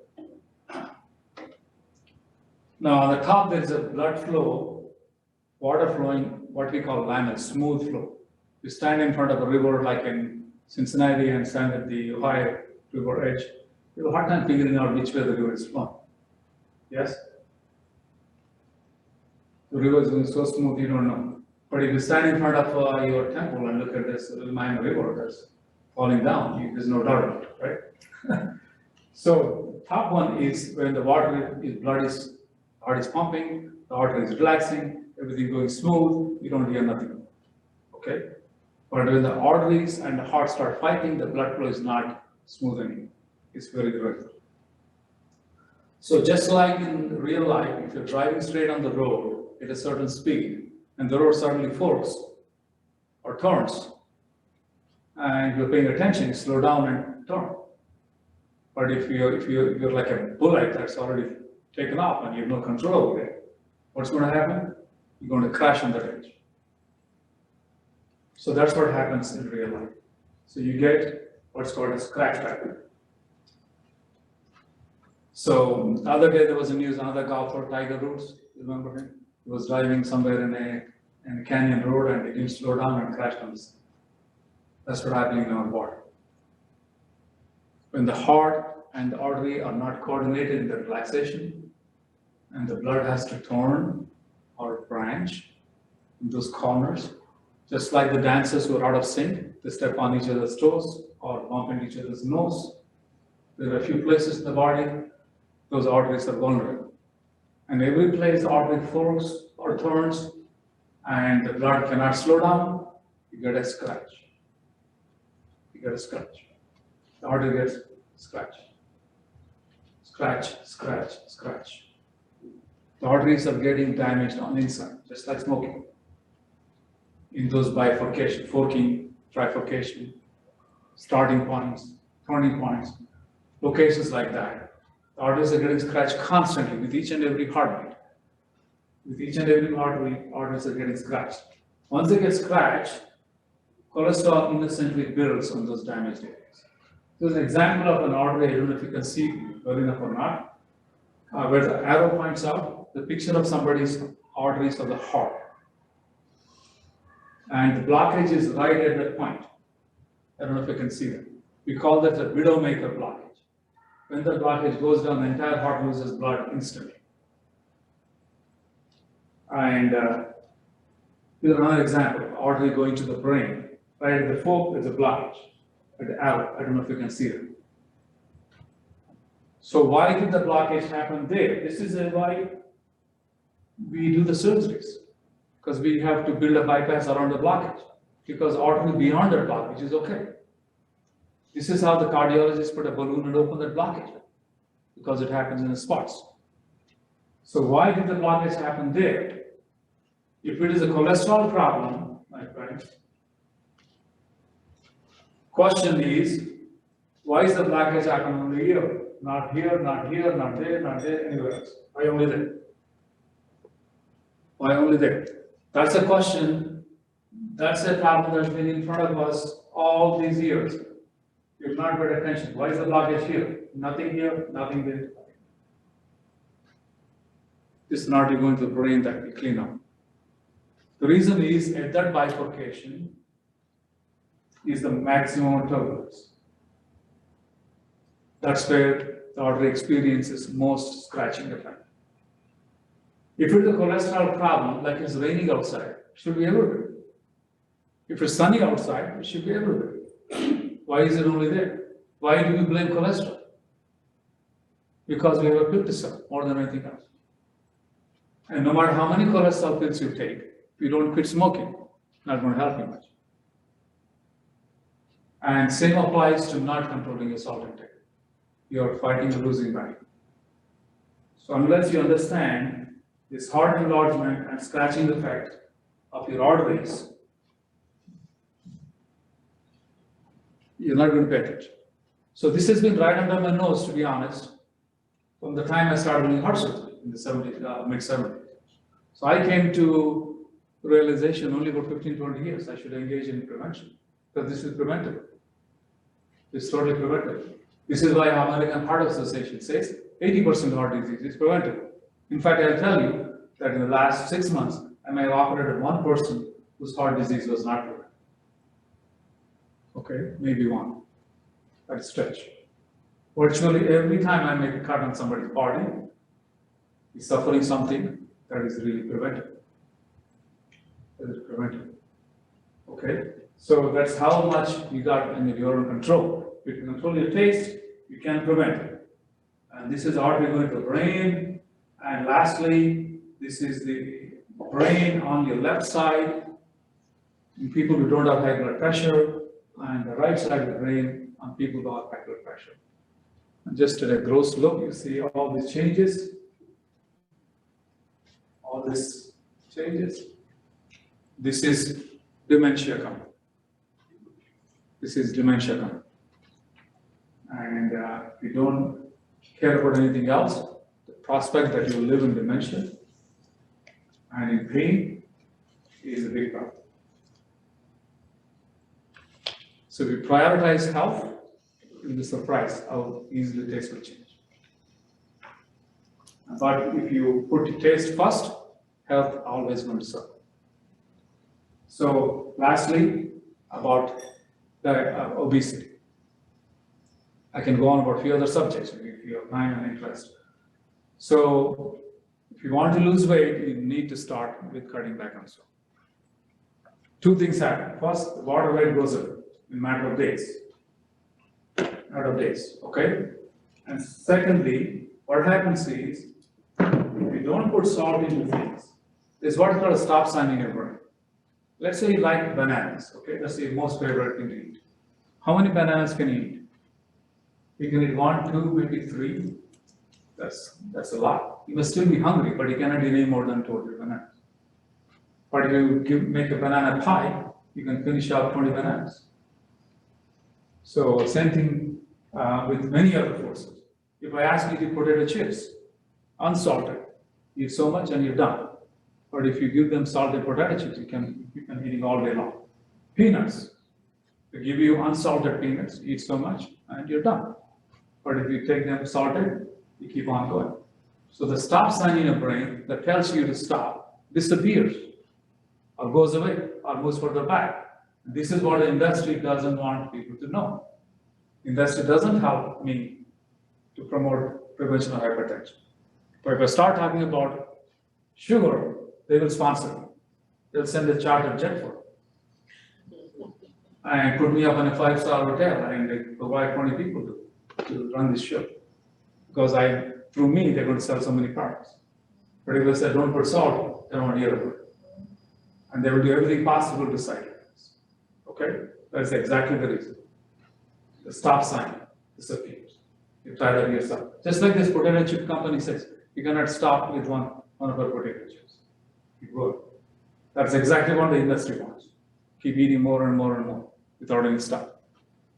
S2: now on the top there is a blood flow, water flowing, what we call laminar, smooth flow. You stand in front of a river like in Cincinnati and stand at the Ohio River edge. You have a hard time figuring out which way the river is flowing. Yes? The river is going so smooth, you don't know. But if you stand in front of your temple and look at this little minor river that's falling down, there's no doubt about it, right? So top one is when the water is, heart is pumping, the artery is relaxing, everything going smooth, you don't hear nothing, okay? But when the arteries and the heart start fighting, the blood flow is not smooth anymore. It's very irregular. So just like in real life, if you're driving straight on the road at a certain speed, and the road suddenly forks or turns, and you're paying attention, you slow down and turn. But if you're like a bullet that's already taken off and you have no control over it, what's going to happen? You're going to crash on the edge. So that's what happens in real life. So you get what's called a scratch factor. So the other day there was a news, another golfer, Tiger Woods, you remember him? He was driving somewhere in a canyon road and he didn't slow down and crashed on the side. That's what happening in our body. When the heart and the artery are not coordinated in the relaxation, and the blood has to turn or branch in those corners, just like the dancers who are out of sync, they step on each other's toes or bump into each other's nose. There are a few places in the body, those arteries are vulnerable. And every place the artery forks or turns and the blood cannot slow down, you get a scratch. You get a scratch. The artery gets scratched. Scratch, scratch, scratch. The arteries are getting damaged on the inside, just like smoking. In those bifurcation, forking, trifurcation, starting points, turning points, locations like that. The arteries are getting scratched constantly with each and every heartbeat. With each and every heartbeat, arteries are getting scratched. Once they get scratched, cholesterol innocently builds on those damaged areas. So an example of an artery, I don't know if you can see well enough or not, where the arrow points out the picture of somebody's arteries of the heart. And the blockage is right at that point. I don't know if you can see that. We call that the Widowmaker blockage. When the blockage goes down, the entire heart loses blood instantly. And here's another example, artery going to the brain. Right at the fork is a blockage, at the arrow. I don't know if you can see it. So why did the blockage happen there? This is why we do the surgeries, because we have to build a bypass around the blockage, because artery beyond that blockage is okay. This is how the cardiologist put a balloon and open that blockage, because it happens in the spots. So why did the blockage happen there? If it is a cholesterol problem, my friends, question is, why is the blockage happening only here? Not here, not here, not there, not there, anywhere else. Why only there? Why only there? That's a question. That's a problem that's been in front of us all these years. You've not paid attention. Why is the blockage here? Nothing here, nothing there. This is not going to the brain that we clean up. The reason is at that bifurcation is the maximum turbulence. That's where the artery experiences most scratching effect. If it's a cholesterol problem, like it's raining outside, it should be everywhere. If it's sunny outside, it should be everywhere. Why is it only there? Why do we blame cholesterol? Because we have a pill to sell more than anything else. And no matter how many cholesterol pills you take, if you don't quit smoking, not going to help you much. And same applies to not controlling your salt intake. You're fighting a losing battle. So unless you understand this heart enlargement and scratching effect of your arteries, you're not going to pay attention. So this has been right under my nose, to be honest, from the time I started doing heart surgery in the mid-70s. So I came to realization only about 15, 20 years I should engage in prevention, because this is preventable. It's totally preventable. This is why American Heart Association says 80% of heart disease is preventable. In fact, I'll tell you that in the last 6 months, I may have operated one person whose heart disease was not preventable. Okay, maybe one. That's a stretch. Virtually every time I make a cut on somebody's body, he's suffering something that is really preventable. That is preventable. Okay, so that's how much you got in your own control. If you control your taste, you can prevent it. And this is artery going to the brain. And lastly, this is the brain on your left side in people who don't have high blood pressure, and the right side of the brain on people who have high blood pressure. And just at a gross look, you see all these changes. All these changes. This is dementia coming. This is dementia coming. And if you don't care about anything else, the prospect that you will live in dementia and in pain is a big problem. So if you prioritize health, you'll be surprised how easily taste will change. But if you put your taste first, health always going to suffer. So lastly, about the obesity. I can go on about a few other subjects if you have time and interest. So if you want to lose weight, you need to start with cutting back on salt. Two things happen. First, the water weight goes up in a matter of days. Okay? And secondly, what happens is, if you don't put salt into things, there's what's called a stop sign in your brain. Let's say you like bananas, okay? That's your most favorite thing to eat. How many bananas can you eat? You can eat 1, 2, maybe 3. That's a lot. You must still be hungry, but you cannot eat any more than 2 or 3 bananas. But if you make a banana pie, you can finish off 20 bananas. So same thing with many other foods. If I ask you to eat potato chips, unsalted, eat so much and you're done. But if you give them salted potato chips, you can eating all day long. Peanuts, they give you unsalted peanuts, eat so much and you're done. but if you take them salted, you keep on going. So the stop sign in your brain that tells you to stop disappears or goes away or moves further back. This is what the industry doesn't want people to know. Industry doesn't help me to promote prevention of hypertension. But if I start talking about sugar, they will sponsor me. They'll send a charter jet for it. And put me up in a 5-star hotel and they provide 20 people to run this show. Because through me, they're going to sell so many products. But if I say don't put salt, they don't hear about it. And they will do everything possible to cite it. Okay? That's exactly the reason. The stop sign disappears. You try that yourself. Just like this potato chip company says, you cannot stop with one of our potato chips. You go. That's exactly what the industry wants. Keep eating more and more and more without any stop.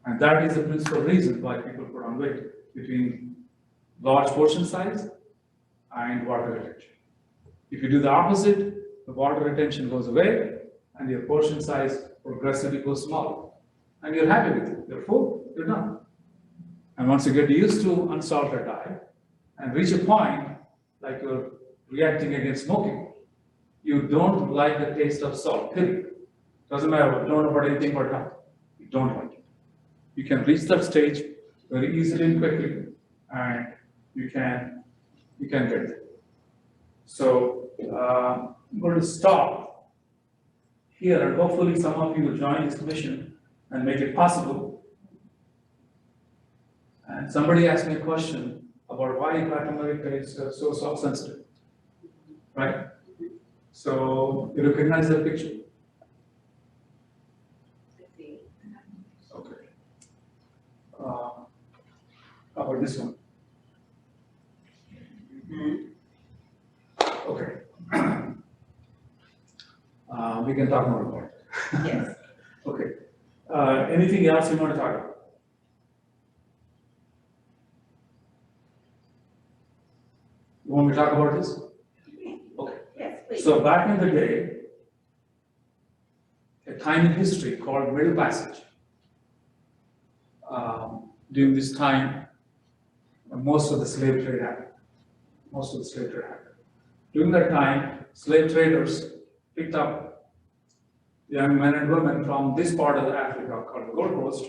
S2: And that is the principal reason why people put on weight between large portion size and water retention. If you do the opposite, the water retention goes away and your portion size progressively goes smaller. And you're happy with it. You're full, you're done. And once you get used to unsalted diet and reach a point like you're reacting against smoking, you don't like the taste of salt, period. Doesn't matter what, don't know about anything but health. You don't like it. You can reach that stage very easily and quickly, and you can get there. So I'm going to stop here, and hopefully some of you will join this mission and make it possible. And somebody asked me a question about why Latin America is so salt sensitive, right? So you recognize that picture? Okay. How about this one? Okay. We can talk more about it.
S4: Yes.
S2: Okay. Anything else you want to talk about? You want me to talk about this? Okay.
S4: Yes, please.
S2: So back in the day, a time in history called Middle Passage. During this time, most of the slave trade happened. During that time, slave traders picked up young men and women from this part of Africa called the Gold Coast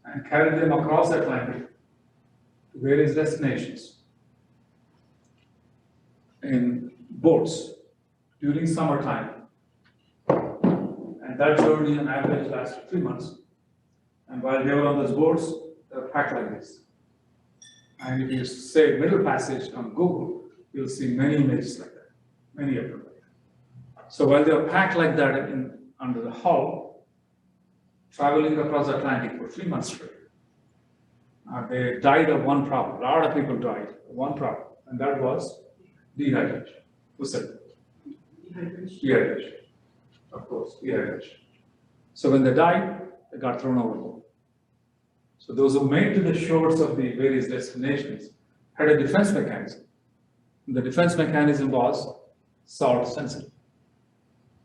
S2: and carried them across the Atlantic to various destinations in boats during summertime. And that journey on average lasted 3 months. And while they were on those boats, they were packed like this. And if you say Middle Passage on Google, you'll see many images like that, many of them like that. So while they were packed like that under the hull, traveling across the Atlantic for 3 months straight, they died of one problem. A lot of people died of one problem, and that was dehydration. Who said that? Dehydration. Of course, dehydration. So when they died, they got thrown overboard. So those who made to the shores of the various destinations had a defense mechanism. The defense mechanism was salt sensitive.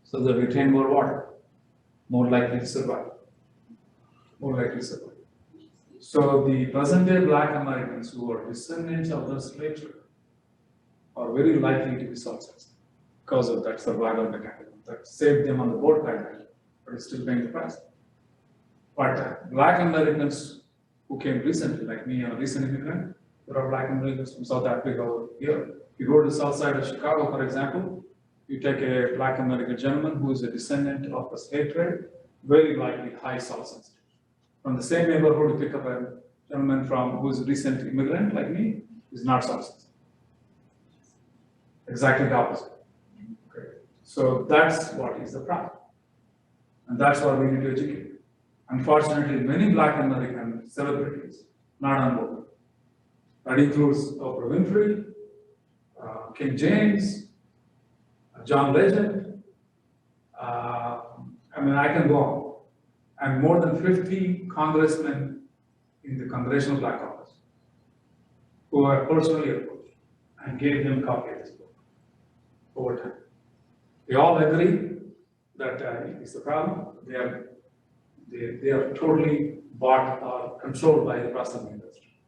S2: So they retained more water, more likely to survive. So the present day Black Americans who are descendants of those slave traders are very likely to be salt sensitive because of that survival mechanism that saved them on the boat island, but is still paying the price. But Black Americans who came recently, like me, I'm a recent immigrant, there are Black Americans from South Africa over here. If you go to the south side of Chicago, for example, you take a Black American gentleman who is a descendant of a slave trade, very likely high salt sensitive. From the same neighborhood, you pick up a gentleman who is a recent immigrant, like me, is not salt sensitive. Exactly the opposite. Okay. So that's what is the problem. And that's what we need to educate. Unfortunately, many Black American celebrities not on board. That includes Oprah Winfrey, King James, John Legend. I can go on. And more than 50 congressmen in the Congressional Black Caucus who are personally approached and gave them a copy of this book over time. They all agree that it's a problem. They are totally bought or controlled by the processing industry.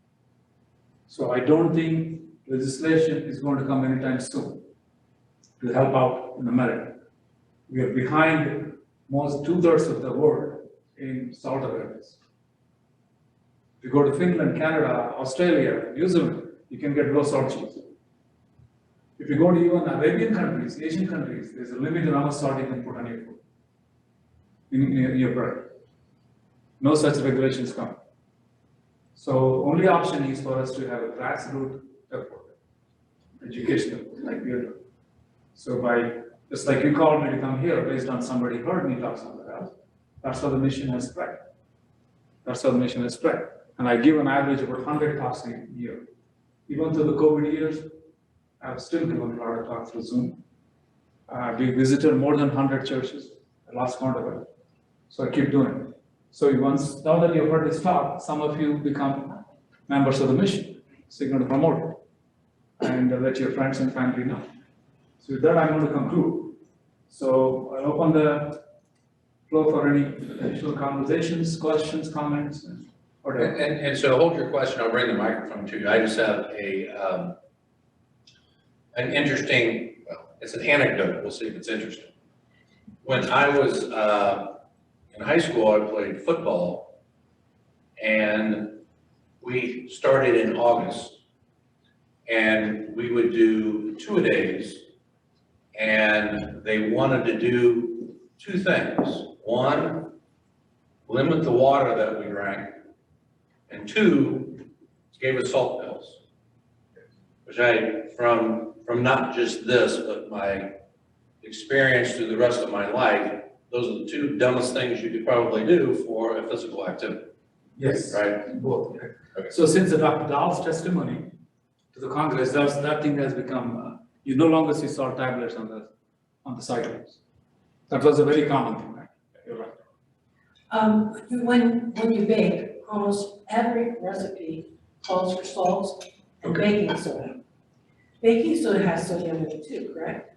S2: So I don't think legislation is going to come anytime soon to help out in America. We are behind most 2/3 of the world in salt awareness. If you go to Finland, Canada, Australia, New Zealand, you can get low salt cheese. If you go to even Arabian countries, Asian countries, there's a limited amount of salt you can put on your food, in your bread. No such regulations come. So only option is for us to have a grassroots effort, educational, like we are doing. So just like you called me to come here based on somebody heard me talk somewhere else, that's how the mission has spread. That's how the mission has spread. And I give an average of 100 talks a year. Even through the COVID years, I've still given a lot of talks through Zoom. We visited more than 100 churches. I lost count of it. So I keep doing it. So now that you've heard this talk, some of you become members of the mission. So you're going to promote it and let your friends and family know. So with that, I'm going to conclude. So I'll open the floor for any additional conversations, questions, comments, and whatever.
S1: And so hold your question, I'll bring the microphone to you. I just have an interesting, well, it's an anecdote, we'll see if it's interesting. When I was in high school, I played football, and we started in August, and we would do 2-a-days, and they wanted to do 2 things. 1, limit the water that we drank, and 2, gave us salt pills, which from not just this, but my experience through the rest of my life, those are the 2 dumbest things you could probably do for a physical activity.
S2: Yes.
S1: Right?
S2: Both.
S1: Okay.
S2: So since Dr. Dahl's testimony to the Congress, that thing has become, you no longer see salt tablets on the sidelines. That was a very common thing, right? You're right.
S6: When you bake, almost every recipe calls for salt and baking soda. Baking soda has sodium in it too, correct?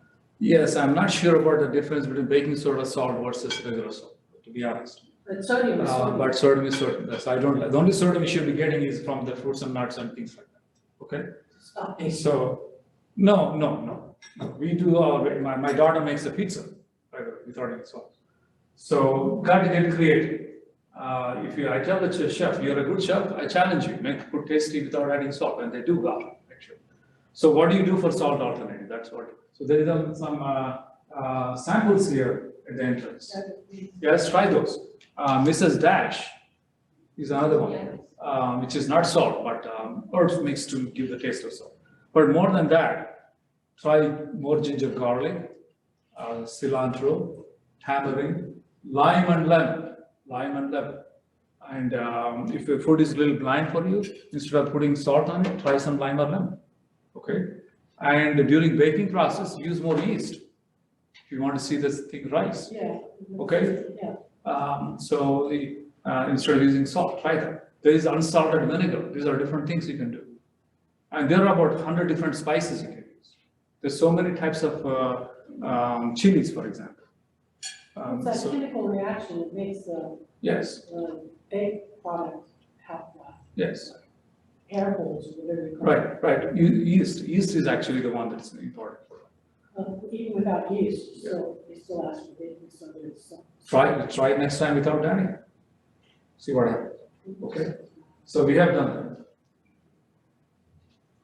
S2: Yes, I'm not sure about the difference between baking soda salt versus regular salt, to be honest.
S6: But sodium is sodium.
S2: But sodium is sodium. That's, I don't, the only sodium you should be getting is from the fruits and nuts and things like that. Okay?
S6: Stop baking.
S2: So, no. We do, my daughter makes a pizza without any salt. So, got to get creative. I tell the chef, you're a good chef, I challenge you, make food tasty without adding salt, and they do well, actually. So what do you do for salt alternative? That's what. So there is some samples here at the entrance. Yes, try those. Mrs. Dash is another one, which is not salt, but herbs mixed to give the taste of salt. But more than that, try more ginger garlic, cilantro, tamarind, lime and lemon. And if your food is a little bland for you, instead of putting salt on it, try some lime or lemon. Okay? And during baking process, use more yeast if you want to see this thing rise.
S6: Yeah.
S2: Okay?
S6: Yeah.
S2: So instead of using salt, try that. There is unsalted vinegar. These are different things you can do. And there are about 100 different spices you can use. There's so many types of chilies, for example.
S6: It's that chemical reaction that makes the baked product have
S2: yes.
S6: air holes or whatever you call it.
S2: Right. Yeast is actually the one that's important.
S6: Even without yeast, they still ask for baking soda and stuff.
S2: Try it next time without adding. See what happens. Okay. So we have done that.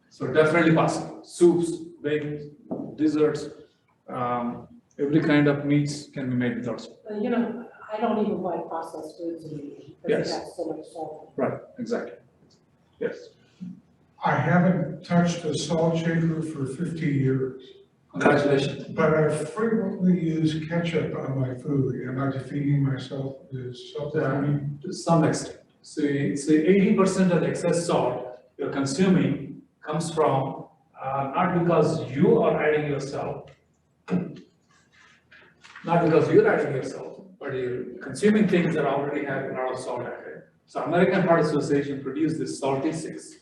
S2: So definitely possible. Soups, baked, desserts, every kind of meats can be made without salt.
S6: I don't even buy processed foods anymore because they have so much salt.
S2: Right, exactly. Yes.
S7: I haven't touched a salt shaker for 50 years.
S2: Congratulations.
S7: But I frequently use ketchup on my food. Am I defeating myself? Is something
S2: To some extent. So 80% of the excess salt you're consuming comes from not because you are adding yourself, but you're consuming things that already have a lot of salt added. So American Heart Association produced this Salty 6,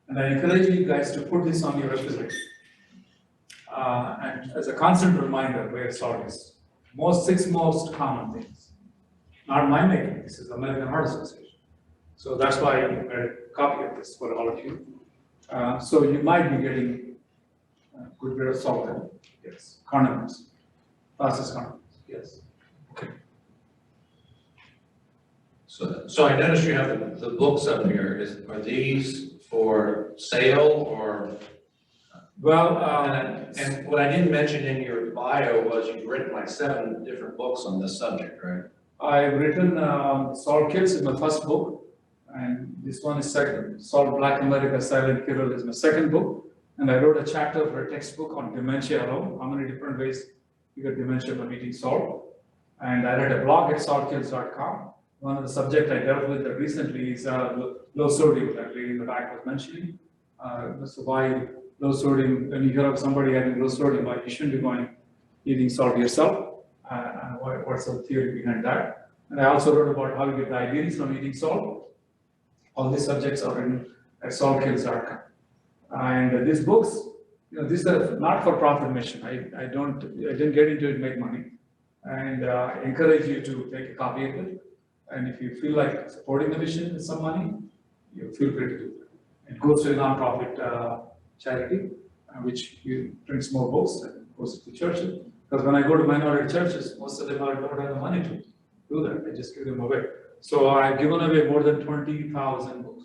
S2: and I encourage you guys to put this on your refrigerator. And as a constant reminder where salt is. 6 most common things. not my making, this is the American Heart Association. So that's why I made a copy of this for all of you. So you might be getting a good bit of salt in, yes, condiments, processed condiments, yes. Okay.
S1: So I noticed you have the books up here. Are these for sale or?
S2: Well,
S1: And what I didn't mention in your bio was you've written like 7 different books on this subject, right?
S2: I've written Salt Kills is my first book, and this one is second. Salt Black America Silent Killer is my second book, and I wrote a chapter for a textbook on dementia alone, how many different ways you get dementia from eating salt. And I read a blog at saltkills.com. One of the subjects I dealt with recently is low sodium, that lady in the back was mentioning. So why low sodium, when you hear of somebody having low sodium, why you shouldn't be going eating salt yourself, and what's the theory behind that. And I also wrote about how you get diabetes from eating salt. All these subjects are in at saltkills.com. And these books, these are not for profit mission. I didn't get into it to make money. And I encourage you to take a copy of it. And if you feel like supporting the mission with some money, you feel free to do it. It goes to a nonprofit charity, which prints more books and goes to churches. Because when I go to minority churches, most of them don't have the money to do that. I just give them away. So I've given away more than 20,000 books.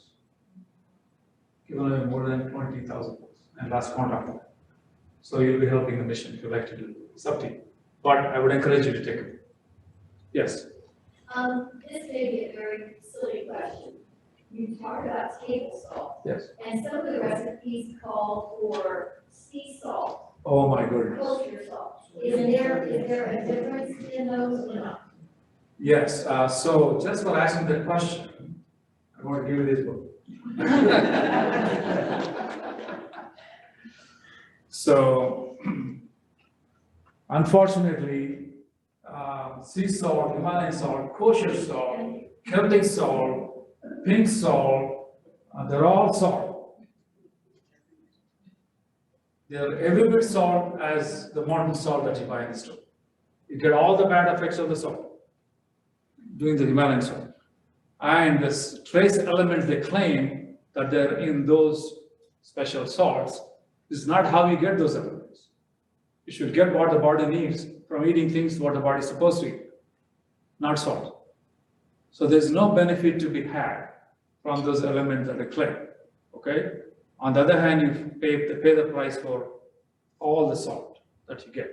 S2: Given away more than 20,000 books, and last count after that. So you'll be helping the mission if you like to do it. It's up to you. But I would encourage you to take it. Yes.
S8: This may be a very silly question. You talked about table salt.
S2: Yes.
S8: And some of the recipes call for sea salt,
S2: Oh my goodness.
S8: kosher salt. Is there a difference in those or not?
S2: Yes. So just for asking that question, I want to give you this book. So, unfortunately, sea salt, Himalayan salt, kosher salt, Celtic salt, pink salt, they're all salt. They're every bit salt as the modern salt that you buy in the store. You get all the bad effects of the salt doing the Himalayan salt. And the trace elements they claim that they're in those special salts is not how you get those elements. You should get what the body needs from eating things what the body is supposed to eat, not salt. So there's no benefit to be had from those elements that they claim, okay? On the other hand, you pay the price for all the salt that you get.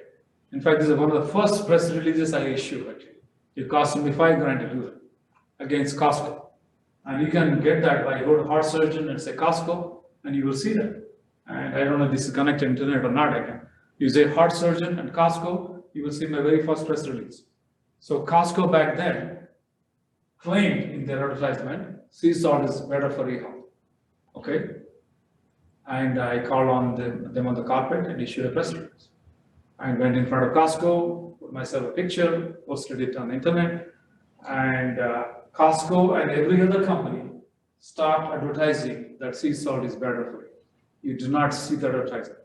S2: In fact, this is one of the first press releases I issued, actually. It cost me $5,000 to do that against Costco. And you can get that by go to heart surgeon and say Costco, and you will see that. And I don't know if this is connected to internet or not. I can. You say heart surgeon and Costco, you will see my very first press release. So Costco back then claimed in their advertisement, sea salt is better for your health. Okay? And I called on them on the carpet and issued a press release. I went in front of Costco, put myself a picture, posted it on the internet, and Costco and every other company start advertising that sea salt is better for you. You do not see the advertising.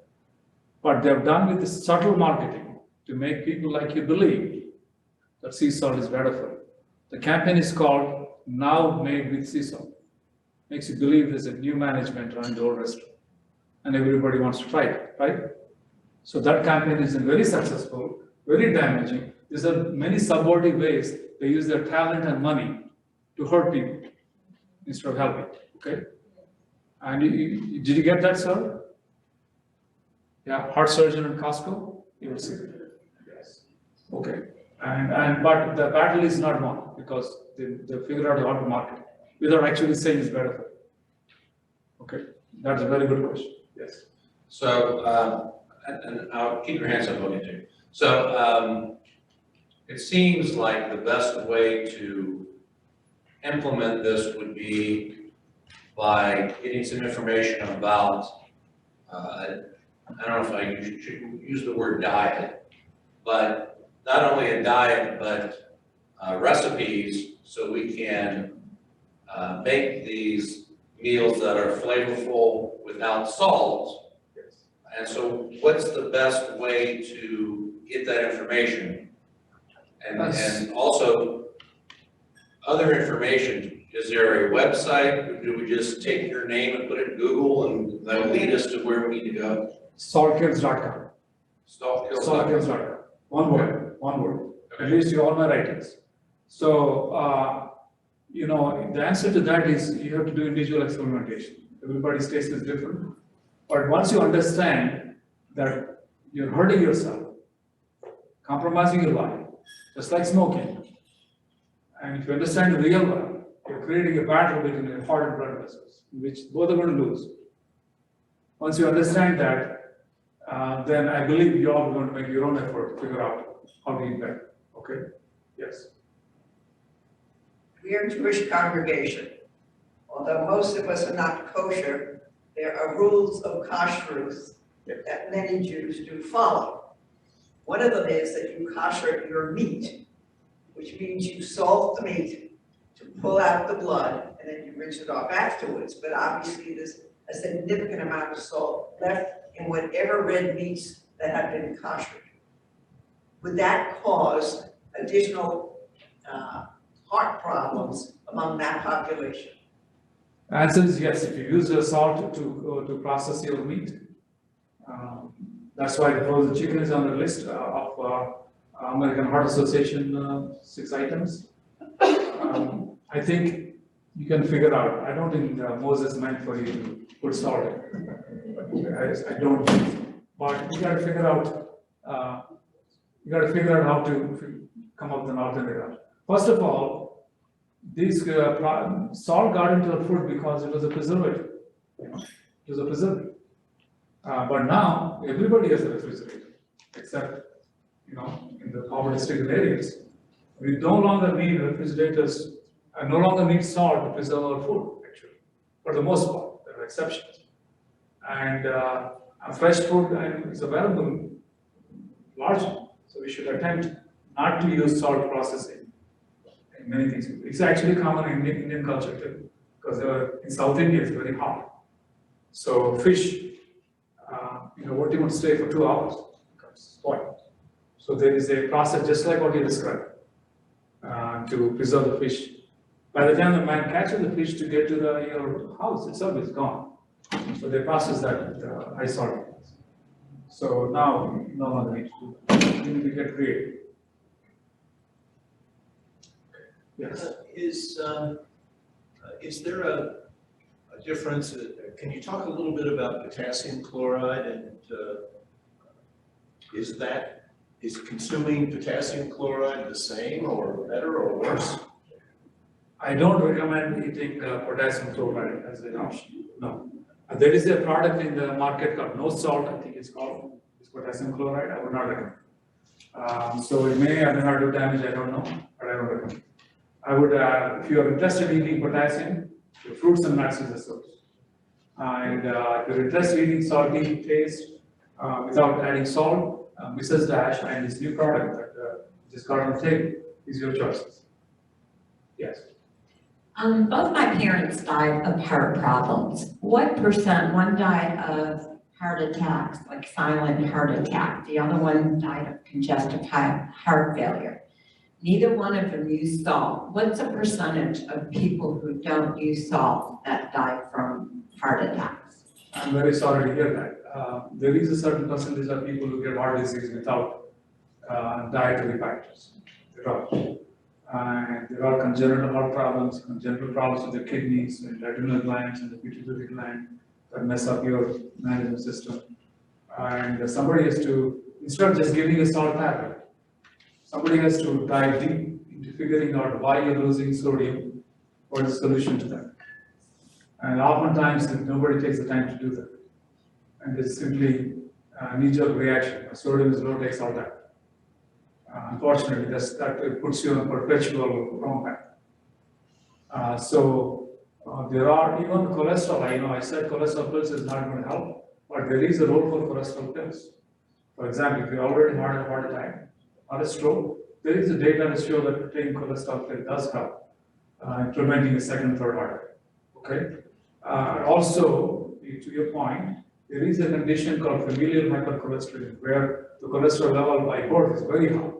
S2: But they've done with this subtle marketing to make people like you believe that sea salt is better for you. The campaign is called Now Made with Sea Salt. Makes you believe there's a new management running the old restaurant. And everybody wants to try it, right? So that campaign is very successful, very damaging. These are many subversive ways they use their talent and money to hurt people instead of helping, okay? And did you get that, sir? Yeah, heart surgeon and Costco, you will see it. Yes. Okay. But the battle is not won because they figure out how to market it without actually saying it's better for you. Okay, that's a very good question. Yes.
S1: So, and I'll keep your hands up, okay, too. So, it seems like the best way to implement this would be by getting some information about, I don't know if I should use the word diet, but not only a diet, but recipes so we can make these meals that are flavorful without salt.
S2: Yes.
S1: And so what's the best way to get that information? And also, other information, is there a website, or do we just take your name and put it in Google and that'll lead us to where we need to go?
S2: Saltkills.com.
S1: Saltkills.
S2: Saltkills.com. One word. At least you all my writings. So, you know, the answer to that is you have to do individual experimentation. Everybody's taste is different. But once you understand that you're hurting yourself, compromising your life, just like smoking, and if you understand the real life, you're creating a battle between your heart and blood vessels, which both are going to lose. Once you understand that, then I believe you all are going to make your own effort to figure out how to eat better. Okay? Yes.
S9: We are a Jewish congregation. Although most of us are not kosher, there are rules of kashrut that many Jews do follow. One of them is that you kosher your meat, which means you salt the meat to pull out the blood, and then you rinse it off afterwards. But obviously, there's a significant amount of salt left in whatever red meats that have been koshered. Would that cause additional heart problems among that population?
S2: The answer is yes. If you use the salt to process your meat, that's why the frozen chicken is on the list of American Heart Association 6 items. I think you can figure out. I don't think Moses meant for you to put salt in. I don't think so. But you got to figure out. How to come up with an alternative. First of all, these salt got into the food because it was a preservative. You know, it was a preservative. But now everybody has a refrigerator, except in the poverty-stricken areas. We no longer need refrigerators. I no longer need salt to preserve our food. Actually, for the most part, there are exceptions. And fresh food is available largely. So we should attempt not to use salt processing in many things. It's actually common in Indian culture too, because in South India it's very hot. So fish, won't even stay for 2 hours, becomes spoiled. So there is a process just like what you described to preserve the fish. By the time the man catches the fish to get to your house itself is gone. So they process that with high salt. So now no longer need to do that. We need to get creative. Yes.
S10: Is there a difference? Can you talk a little bit about potassium chloride, and is consuming potassium chloride the same or better or worse?
S2: I don't recommend eating potassium chloride as an option. No. There is a product in the market called no salt, I think it's called. It's potassium chloride. I would not recommend. So it may or may not do damage, I don't know, but I don't recommend. I would, if you are interested in eating potassium, your fruits and nuts is the source. And if you're interested in eating salty taste without adding salt, Mrs. Dash and this new product that just got on the table is your choices. Yes.
S4: Both my parents died of heart problems. What percent? One died of heart attacks, like silent heart attack. The other one died of congestive heart failure. Neither one of them used salt. What's the percentage of people who don't use salt that die from heart attacks?
S2: I'm very sorry to hear that. There is a certain percentage of people who get heart disease without dietary factors. There are. And there are congenital heart problems, congenital problems with the kidneys and adrenal glands and the pituitary gland that mess up your management system. And somebody has to, instead of just giving a salt tablet, somebody has to dive deep into figuring out why you're losing sodium, what is the solution to that. And oftentimes nobody takes the time to do that. And it's simply a knee-jerk reaction. Sodium is low, take salt tablet. Unfortunately, that puts you on perpetual wrong path. So there are even cholesterol. I said cholesterol pills is not going to help, but there is a role for cholesterol pills. For example, if you already had a heart attack or a stroke, there is a data to show that taking cholesterol pill does help in preventing a second and third heart attack. Okay. Also, to your point, there is a condition called familial hypercholesterolemia, where the cholesterol level by birth is very high.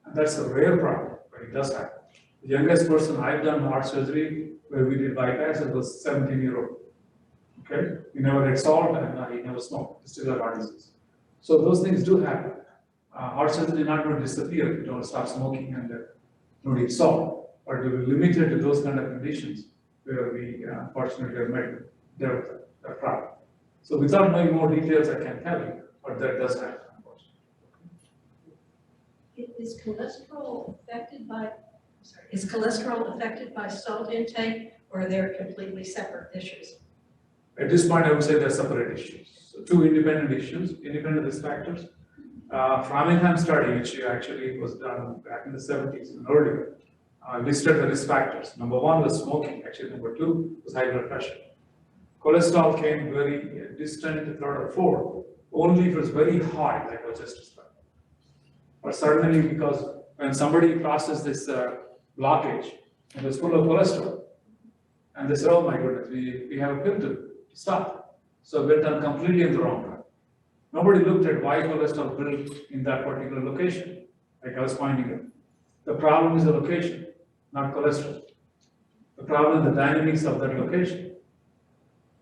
S2: And that's a rare problem, but it does happen. The youngest person I've done heart surgery where we did bypass, it was 17-year-old. Okay, he never had salt and he never smoked, he still had heart disease. So those things do happen. Heart surgery is not going to disappear if you don't stop smoking and don't eat salt, but we will limit it to those kind of conditions where we unfortunately have met that problem. So without knowing more details, I can't tell you, but that does happen, unfortunately.
S5: Is cholesterol affected by salt intake, or are they completely separate issues?
S2: At this point, I would say they're separate issues. So two independent issues, independent risk factors. Framingham study, which actually was done back in the 70s and earlier, listed the risk factors. Number one was smoking, actually number two was high blood pressure. Cholesterol came very distant, third or fourth, only if it was very high, like I was just described. Or certainly because when somebody crosses this blockage, it was full of cholesterol, and they said, oh my goodness, we have a pill to stop. So we're done completely in the wrong track. Nobody looked at why cholesterol built in that particular location, like I was pointing out. The problem is the location, not cholesterol. The problem is the dynamics of that location.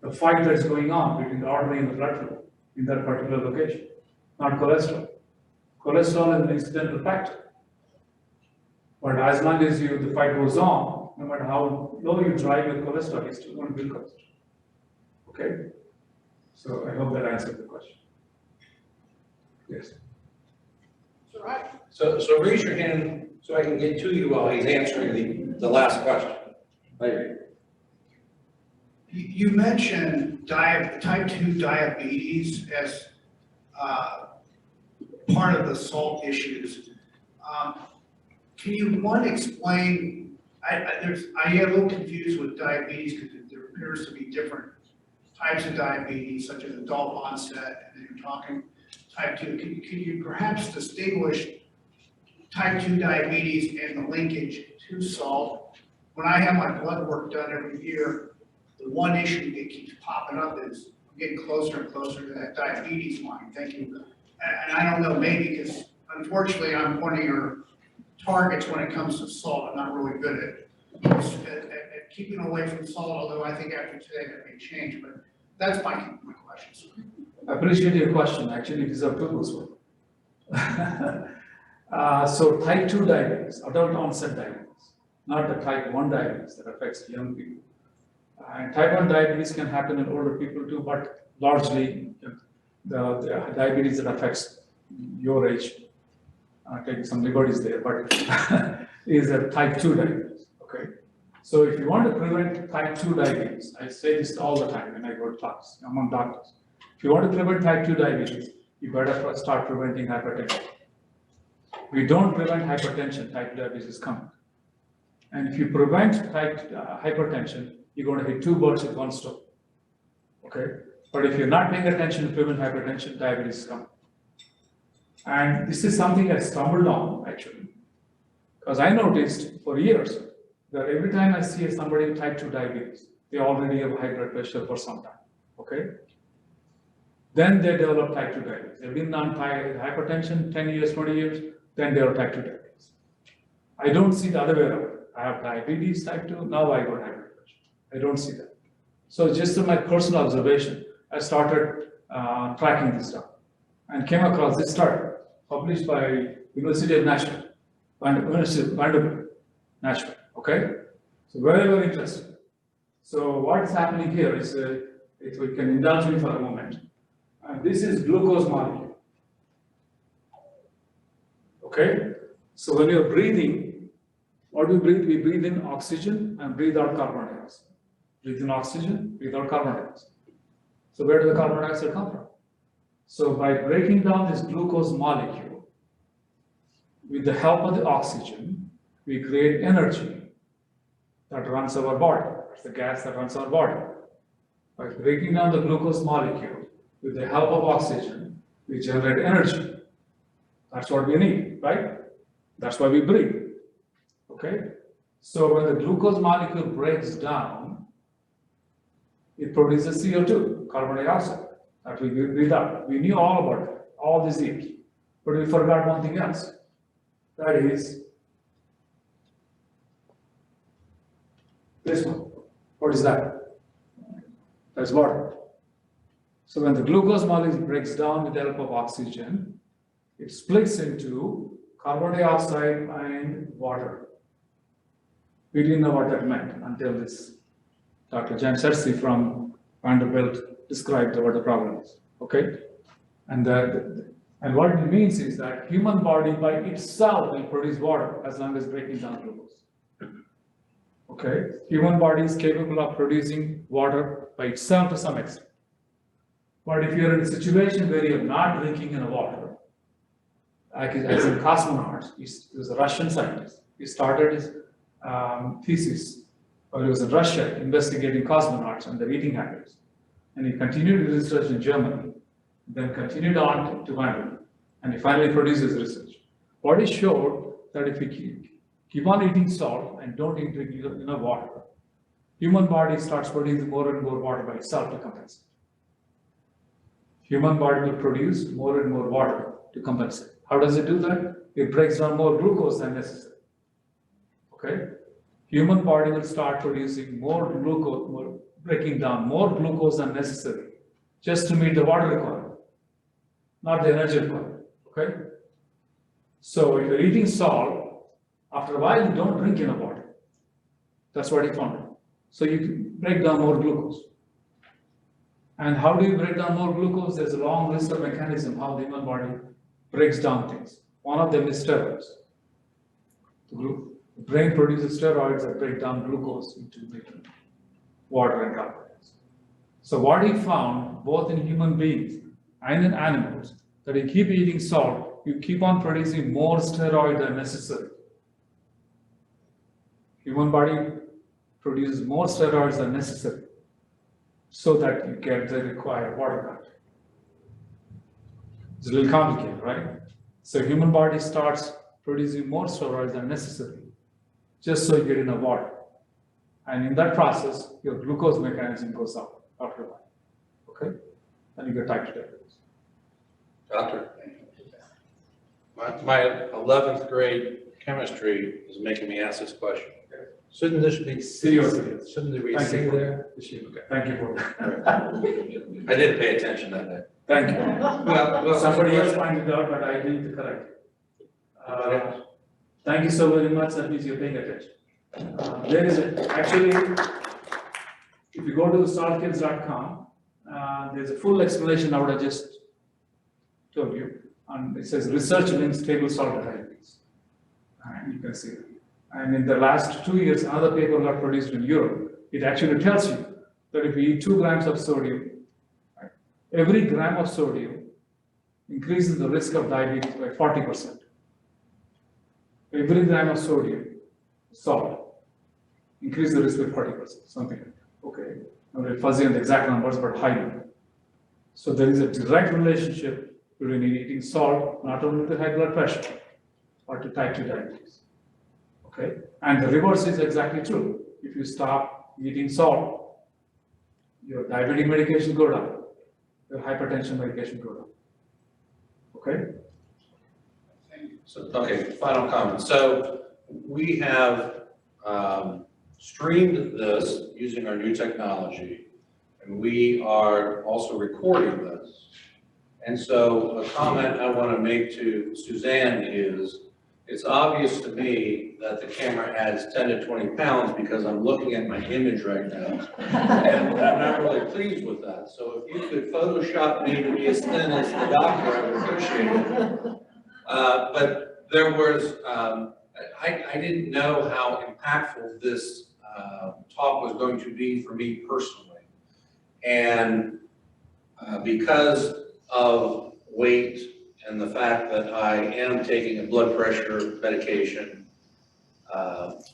S2: The fight that's going on between the artery and the blood flow in that particular location, not cholesterol. Cholesterol is an incidental factor. But as long as the fight goes on, no matter how low you drive with cholesterol, you still won't build cholesterol. Okay? So I hope that answered the question. Yes.
S1: So raise your hand so I can get to you while he's answering the last question. Later.
S11: You mentioned type 2 diabetes as part of the salt issues. Can you, explain, I get a little confused with diabetes because there appears to be different types of diabetes, such as adult onset, and then you're talking type 2. Can you perhaps distinguish type 2 diabetes and the linkage to salt? When I have my blood work done every year, the one issue that keeps popping up is I'm getting closer and closer to that diabetes line. Thank you. And I don't know, maybe because unfortunately I'm one of your targets when it comes to salt. I'm not really good at keeping away from salt, although I think after today that may change. But that's my questions.
S2: I appreciate your question. Actually, these are people's work. So type 2 diabetes, adult onset diabetes, not the type 1 diabetes that affects young people. And type 1 diabetes can happen in older people too, but largely the diabetes that affects your age, taking some liberties there, but is a type 2 diabetes, okay? So if you want to prevent type 2 diabetes, I say this all the time when I go to talks among doctors. If you want to prevent type 2 diabetes, you better start preventing hypertension. If we don't prevent hypertension, type 2 diabetes is coming. And if you prevent hypertension, you're going to hit two birds with one stone, okay? But if you're not paying attention to prevent hypertension, diabetes is coming. And this is something I stumbled on, actually, because I noticed for years that every time I see somebody with type 2 diabetes, they already have high blood pressure for some time, okay? Then they develop type 2 diabetes. They've been on hypertension 10 years, 20 years, then they have type 2 diabetes. I don't see the other way around. I have diabetes type 2, now I got high blood pressure. I don't see that. So just in my personal observation, I started tracking this stuff and came across this study published by University of Nashville, Vanderbilt, Nashville, okay? So very, very interesting. So what's happening here is, if we can indulge me for a moment, this is glucose molecule, okay? So when you're breathing, what do we breathe? We breathe in oxygen and breathe out carbon dioxide. Breathe in oxygen, breathe out carbon dioxide. So where does the carbon dioxide come from? So by breaking down this glucose molecule, with the help of the oxygen, we create energy that runs our body. That's the gas that runs our body. By breaking down the glucose molecule, with the help of oxygen, we generate energy. That's what we need, right? That's why we breathe, okay? So when the glucose molecule breaks down, it produces CO2, carbon dioxide, that we breathe out. We knew all about that, all these years, but we forgot one thing else. That is This one. What is that? That's water. So when the glucose molecule breaks down with the help of oxygen, it splits into carbon dioxide and water. We didn't know what that meant until this Dr. Jan Sersi from Vanderbilt described what the problem is. Okay? And what it means is that human body by itself will produce water as long as breaking down glucose. Okay? Human body is capable of producing water by itself to some extent. But if you're in a situation where you're not drinking enough water, like as in cosmonauts, he was a Russian scientist. He started his thesis while he was in Russia investigating cosmonauts and their eating habits. And he continued his research in Germany, then continued on to Vanderbilt, and he finally produced his research. What he showed that if we keep on eating salt and don't drink enough water, human body starts producing more and more water by itself to compensate. Human body will produce more and more water to compensate. How does it do that? It breaks down more glucose than necessary. Okay? Human body will start producing more glucose, breaking down more glucose than necessary just to meet the water requirement, not the energy requirement. Okay? So if you're eating salt, after a while you don't drink enough water. That's what he found. So you can break down more glucose. And how do you break down more glucose? There's a long list of mechanisms how the human body breaks down things. One of them is steroids. The brain produces steroids that break down glucose into water and carbohydrates. So what he found, both in human beings and in animals, that you keep eating salt, you keep on producing more steroid than necessary. Human body produces more steroids than necessary, so that you get the required water content. It's a little complicated, right? So human body starts producing more steroids than necessary, just so you get enough water. And in that process, your glucose mechanism goes up after a while, okay? And you get type 2 diabetes.
S1: Doctor, my 11th grade chemistry is making me ask this question. Shouldn't this be
S2: Seriously.
S1: Shouldn't there be
S2: Thank
S1: C
S2: you.
S1: there?
S2: Okay. Thank you for that.
S1: I didn't pay attention that day.
S2: Thank you.
S1: Well,
S2: Somebody else pointed out, but I need to correct it. Thank you so very much. That means you're paying attention. There is actually, if you go to saltkids.com, there's a full explanation of what I just told you. And it says research links table salt diabetes. And you can see it. And in the last 2 years, another paper got produced in Europe. It actually tells you that if you eat 2 grams of sodium, right, every gram of sodium increases the risk of diabetes by 40%. Every gram of sodium, salt, increases the risk by 40%, something like that. Okay, I'm very fuzzy on the exact numbers, but high number. So there is a direct relationship between eating salt, not only to high blood pressure, but to type 2 diabetes. Okay, and the reverse is exactly true. If you stop eating salt, your diabetic medication go down, your hypertension medication go down. Okay?
S1: So, okay, final comment. So we have streamed this using our new technology, and we are also recording this. And so a comment I want to make to Suzanne is, it's obvious to me that the camera adds 10 to 20 pounds because I'm looking at my image right now. And I'm not really pleased with that. So if you could Photoshop me to be as thin as the doctor, I would appreciate it. But there was, I didn't know how impactful this talk was going to be for me personally. And because of weight and the fact that I am taking a blood pressure medication,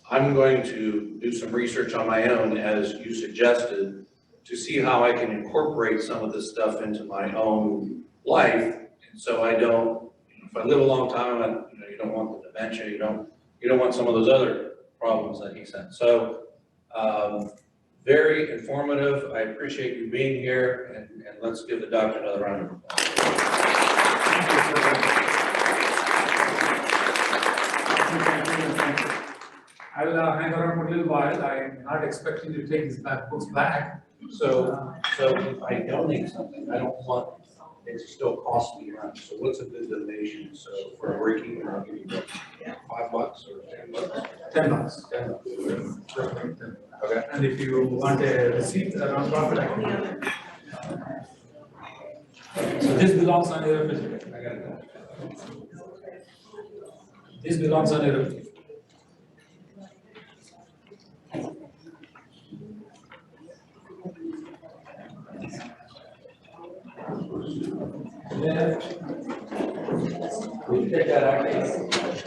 S1: I'm going to do some research on my own, as you suggested, to see how I can incorporate some of this stuff into my own life. And so I don't, if I live a long time, you don't want the dementia, you don't want some of those other problems that he said. So very informative. I appreciate you being here, and let's give the doctor another round of applause.
S2: I'll hang around for a little while. I'm not expecting to take these books back.
S1: So if I donate something, I don't want it to still cost me around. So what's a good donation? So for a Ricky, I'll give you $5 or $10.
S2: $10.
S1: $10. Okay.
S2: And if you want a receipt, a non-profit, I can. So this belongs on your refrigerator.
S1: I got it.
S2: This belongs on your refrigerator. Yeah. We take that out.